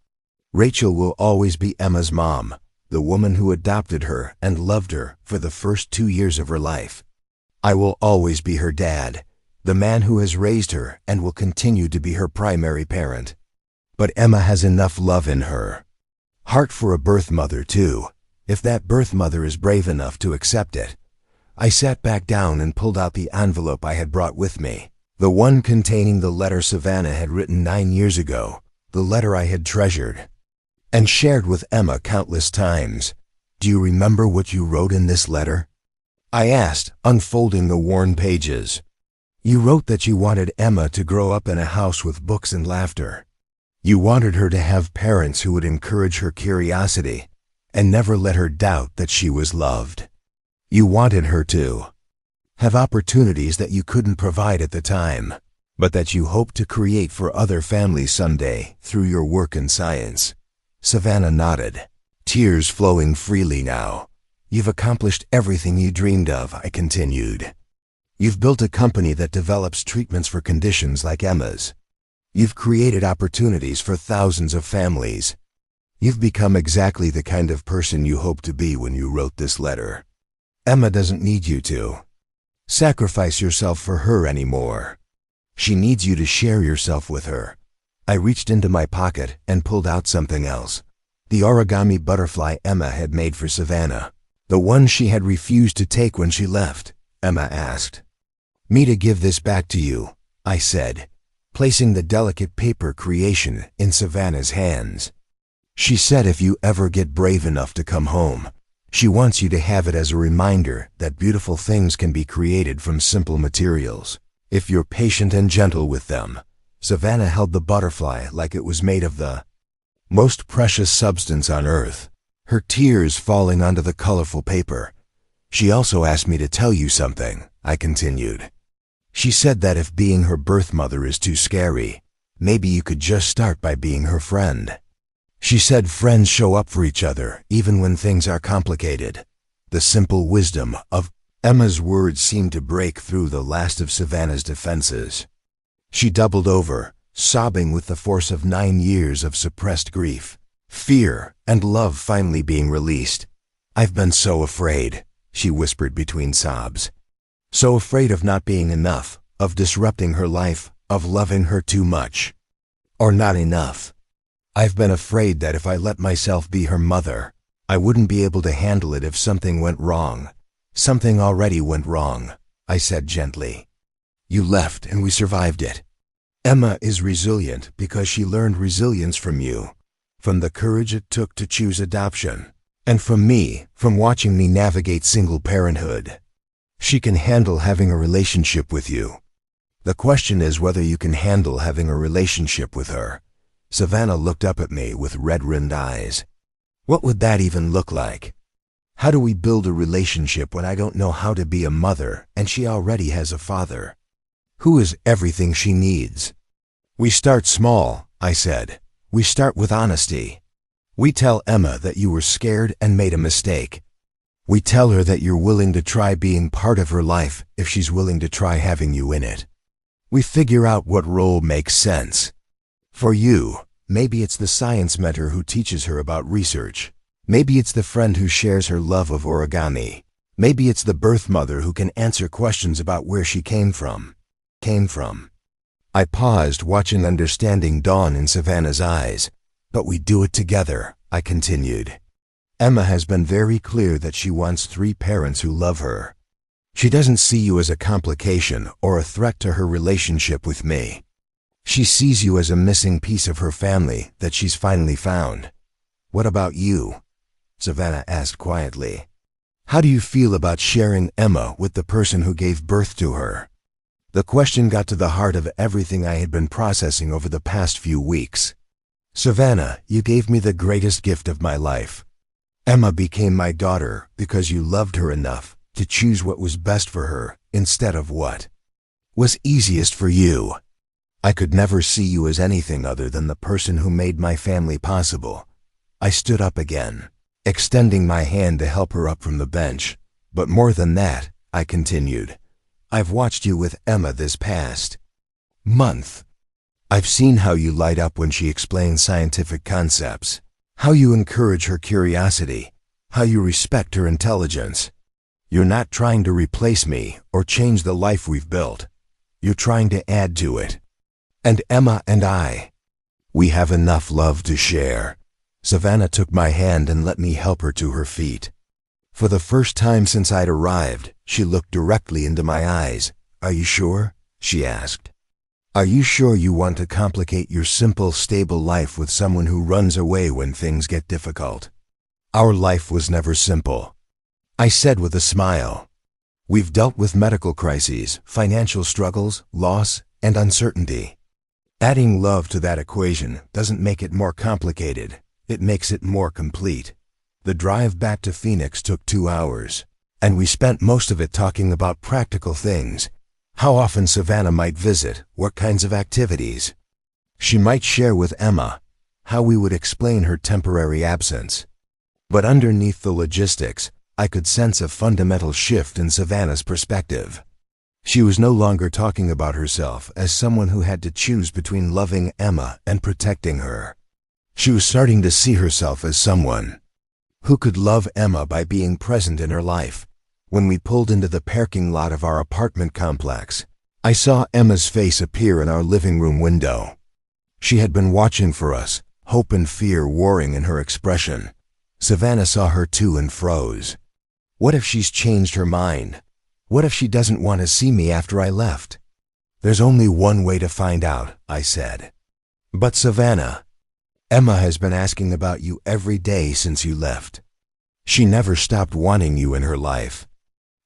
Rachel will always be Emma's mom, the woman who adopted her and loved her for the first 2 years of her life. I will always be her dad, the man who has raised her and will continue to be her primary parent. But Emma has enough love in her Heart for a birth mother, too, if that birth mother is brave enough to accept it. I sat back down and pulled out the envelope I had brought with me, the one containing the letter Savannah had written 9 years ago, the letter I had treasured and shared with Emma countless times. Do you remember what you wrote in this letter? I asked, unfolding the worn pages. You wrote that you wanted Emma to grow up in a house with books and laughter. You wanted her to have parents who would encourage her curiosity and never let her doubt that she was loved. You wanted her to have opportunities that you couldn't provide at the time, but that you hoped to create for other families someday through your work in science. Savannah nodded, tears flowing freely now. You've accomplished everything you dreamed of, I continued. You've built a company that develops treatments for conditions like Emma's. You've created opportunities for thousands of families. You've become exactly the kind of person you hoped to be when you wrote this letter. Emma doesn't need you to sacrifice yourself for her anymore. She needs you to share yourself with her. I reached into my pocket and pulled out something else. The origami butterfly Emma had made for Savannah. The one she had refused to take when she left. Emma asked me to give this back to you, I said, placing the delicate paper creation in Savannah's hands. She said if you ever get brave enough to come home, she wants you to have it as a reminder that beautiful things can be created from simple materials, if you're patient and gentle with them. Savannah held the butterfly like it was made of the most precious substance on earth, her tears falling onto the colorful paper. She also asked me to tell you something, I continued. She said that if being her birth mother is too scary, maybe you could just start by being her friend. She said friends show up for each other even when things are complicated. The simple wisdom of Emma's words seemed to break through the last of Savannah's defenses. She doubled over, sobbing with the force of 9 years of suppressed grief, fear, and love finally being released. I've been so afraid, she whispered between sobs. So afraid of not being enough, of disrupting her life, of loving her too much. Or not enough. I've been afraid that if I let myself be her mother, I wouldn't be able to handle it if something went wrong. Something already went wrong, I said gently. You left and we survived it. Emma is resilient because she learned resilience from you, from the courage it took to choose adoption, and from me, from watching me navigate single parenthood. She can handle having a relationship with you. The question is whether you can handle having a relationship with her. Savannah looked up at me with red-rimmed eyes. What would that even look like? How do we build a relationship when I don't know how to be a mother and she already has a father? Who is everything she needs? We start small, I said. We start with honesty. We tell Emma that you were scared and made a mistake. We tell her that you're willing to try being part of her life if she's willing to try having you in it. We figure out what role makes sense. For you, maybe it's the science mentor who teaches her about research. Maybe it's the friend who shares her love of origami. Maybe it's the birth mother who can answer questions about where she came from. I paused, watching understanding dawn in Savannah's eyes. But we do it together, I continued. Emma has been very clear that she wants 3 parents who love her. She doesn't see you as a complication or a threat to her relationship with me. She sees you as a missing piece of her family that she's finally found. What about you? Savannah asked quietly. How do you feel about sharing Emma with the person who gave birth to her? The question got to the heart of everything I had been processing over the past few weeks. Savannah, you gave me the greatest gift of my life. Emma became my daughter because you loved her enough to choose what was best for her instead of what was easiest for you. I could never see you as anything other than the person who made my family possible. I stood up again, extending my hand to help her up from the bench. But more than that, I continued, I've watched you with Emma this past month. I've seen how you light up when she explains scientific concepts, how you encourage her curiosity, how you respect her intelligence. You're not trying to replace me or change the life we've built. You're trying to add to it. And Emma and I, we have enough love to share. Savannah took my hand and let me help her to her feet. For the first time since I'd arrived, she looked directly into my eyes. "Are you sure?" she asked. "Are you sure you want to complicate your simple, stable life with someone who runs away when things get difficult?" "Our life was never simple," I said with a smile. "We've dealt with medical crises, financial struggles, loss, and uncertainty. Adding love to that equation doesn't make it more complicated. It makes it more complete." The drive back to Phoenix took 2 hours, and we spent most of it talking about practical things. How often Savannah might visit, what kinds of activities she might share with Emma, how we would explain her temporary absence. But underneath the logistics, I could sense a fundamental shift in Savannah's perspective. She was no longer talking about herself as someone who had to choose between loving Emma and protecting her. She was starting to see herself as someone who could love Emma by being present in her life. When we pulled into the parking lot of our apartment complex, I saw Emma's face appear in our living room window. She had been watching for us, hope and fear warring in her expression. Savannah saw her too and froze. What if she's changed her mind? What if she doesn't want to see me after I left? "There's only one way to find out," I said. "But Savannah, Emma has been asking about you every day since you left. She never stopped wanting you in her life.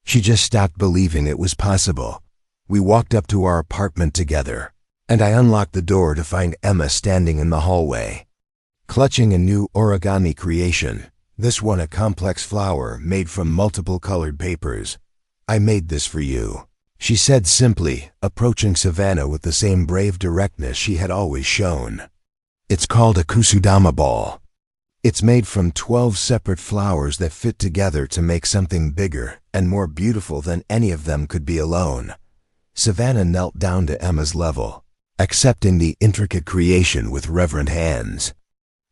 She just stopped believing it was possible." We walked up to our apartment together, and I unlocked the door to find Emma standing in the hallway, clutching a new origami creation, this one a complex flower made from multiple colored papers. "I made this for you," she said simply, approaching Savannah with the same brave directness she had always shown. "It's called a kusudama ball. It's made from 12 separate flowers that fit together to make something bigger and more beautiful than any of them could be alone." Savannah knelt down to Emma's level, accepting the intricate creation with reverent hands.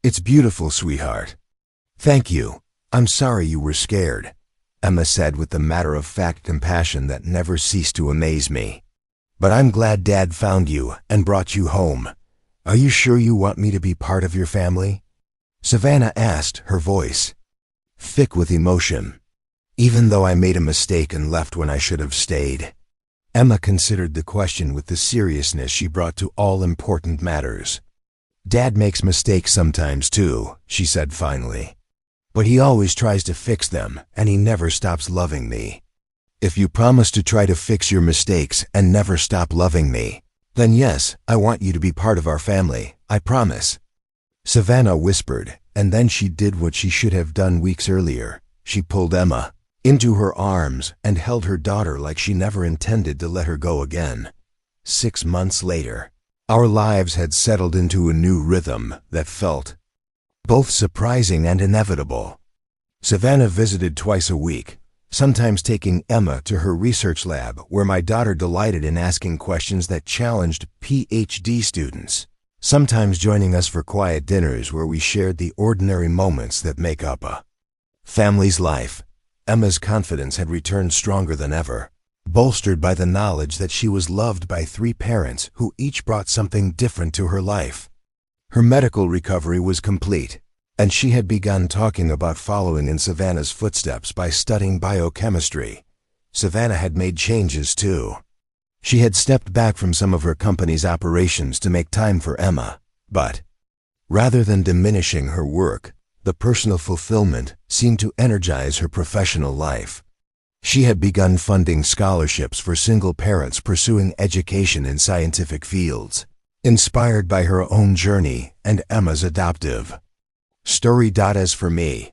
"It's beautiful, sweetheart." "Thank you. I'm sorry you were scared," Emma said with the matter-of-fact compassion that never ceased to amaze me. "But I'm glad Dad found you and brought you home. Are you sure you want me to be part of your family?" Savannah asked, her voice thick with emotion. "Even though I made a mistake and left when I should have stayed." Emma considered the question with the seriousness she brought to all important matters. "Dad makes mistakes sometimes too," she said finally. "But he always tries to fix them, and he never stops loving me. If you promise to try to fix your mistakes and never stop loving me, then yes, I want you to be part of our family, I promise." Savannah whispered, and then she did what she should have done weeks earlier. She pulled Emma into her arms and held her daughter like she never intended to let her go again. 6 months later, our lives had settled into a new rhythm that felt both surprising and inevitable. Savannah visited twice a week, sometimes taking Emma to her research lab where my daughter delighted in asking questions that challenged PhD students, sometimes joining us for quiet dinners where we shared the ordinary moments that make up a family's life. Emma's confidence had returned stronger than ever, bolstered by the knowledge that she was loved by 3 parents who each brought something different to her life. Her medical recovery was complete, and she had begun talking about following in Savannah's footsteps by studying biochemistry. Savannah had made changes too. She had stepped back from some of her company's operations to make time for Emma, but rather than diminishing her work, the personal fulfillment seemed to energize her professional life. She had begun funding scholarships for single parents pursuing education in scientific fields, inspired by her own journey and Emma's adoptive story. As for me,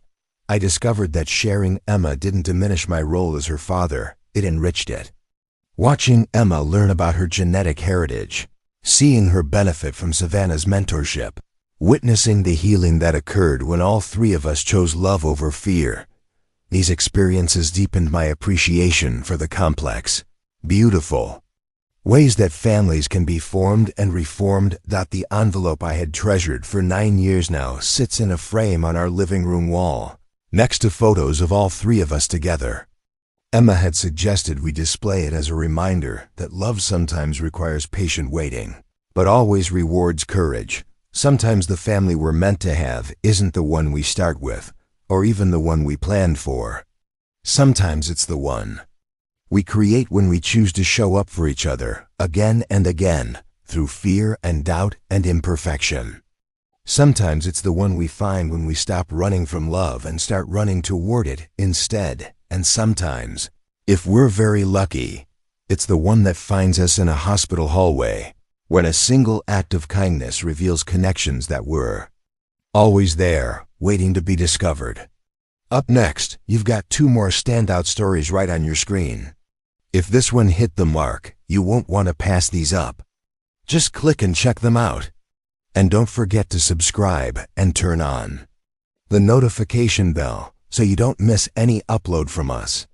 I discovered that sharing Emma didn't diminish my role as her father, it enriched it. Watching Emma learn about her genetic heritage, seeing her benefit from Savannah's mentorship, witnessing the healing that occurred when all 3 of us chose love over fear, these experiences deepened my appreciation for the complex, beautiful ways that families can be formed and reformed. The envelope I had treasured for 9 years now sits in a frame on our living room wall, next to photos of all 3 of us together. Emma had suggested we display it as a reminder that love sometimes requires patient waiting, but always rewards courage. Sometimes the family we're meant to have isn't the one we start with, or even the one we planned for. Sometimes it's the one we create when we choose to show up for each other again and again, through fear and doubt and imperfection. Sometimes it's the one we find when we stop running from love and start running toward it instead. And sometimes, if we're very lucky, it's the one that finds us in a hospital hallway, when a single act of kindness reveals connections that were always there, waiting to be discovered. Up next, you've got 2 more standout stories right on your screen. If this one hit the mark, you won't want to pass these up. Just click and check them out. And don't forget to subscribe and turn on the notification bell so you don't miss any upload from us.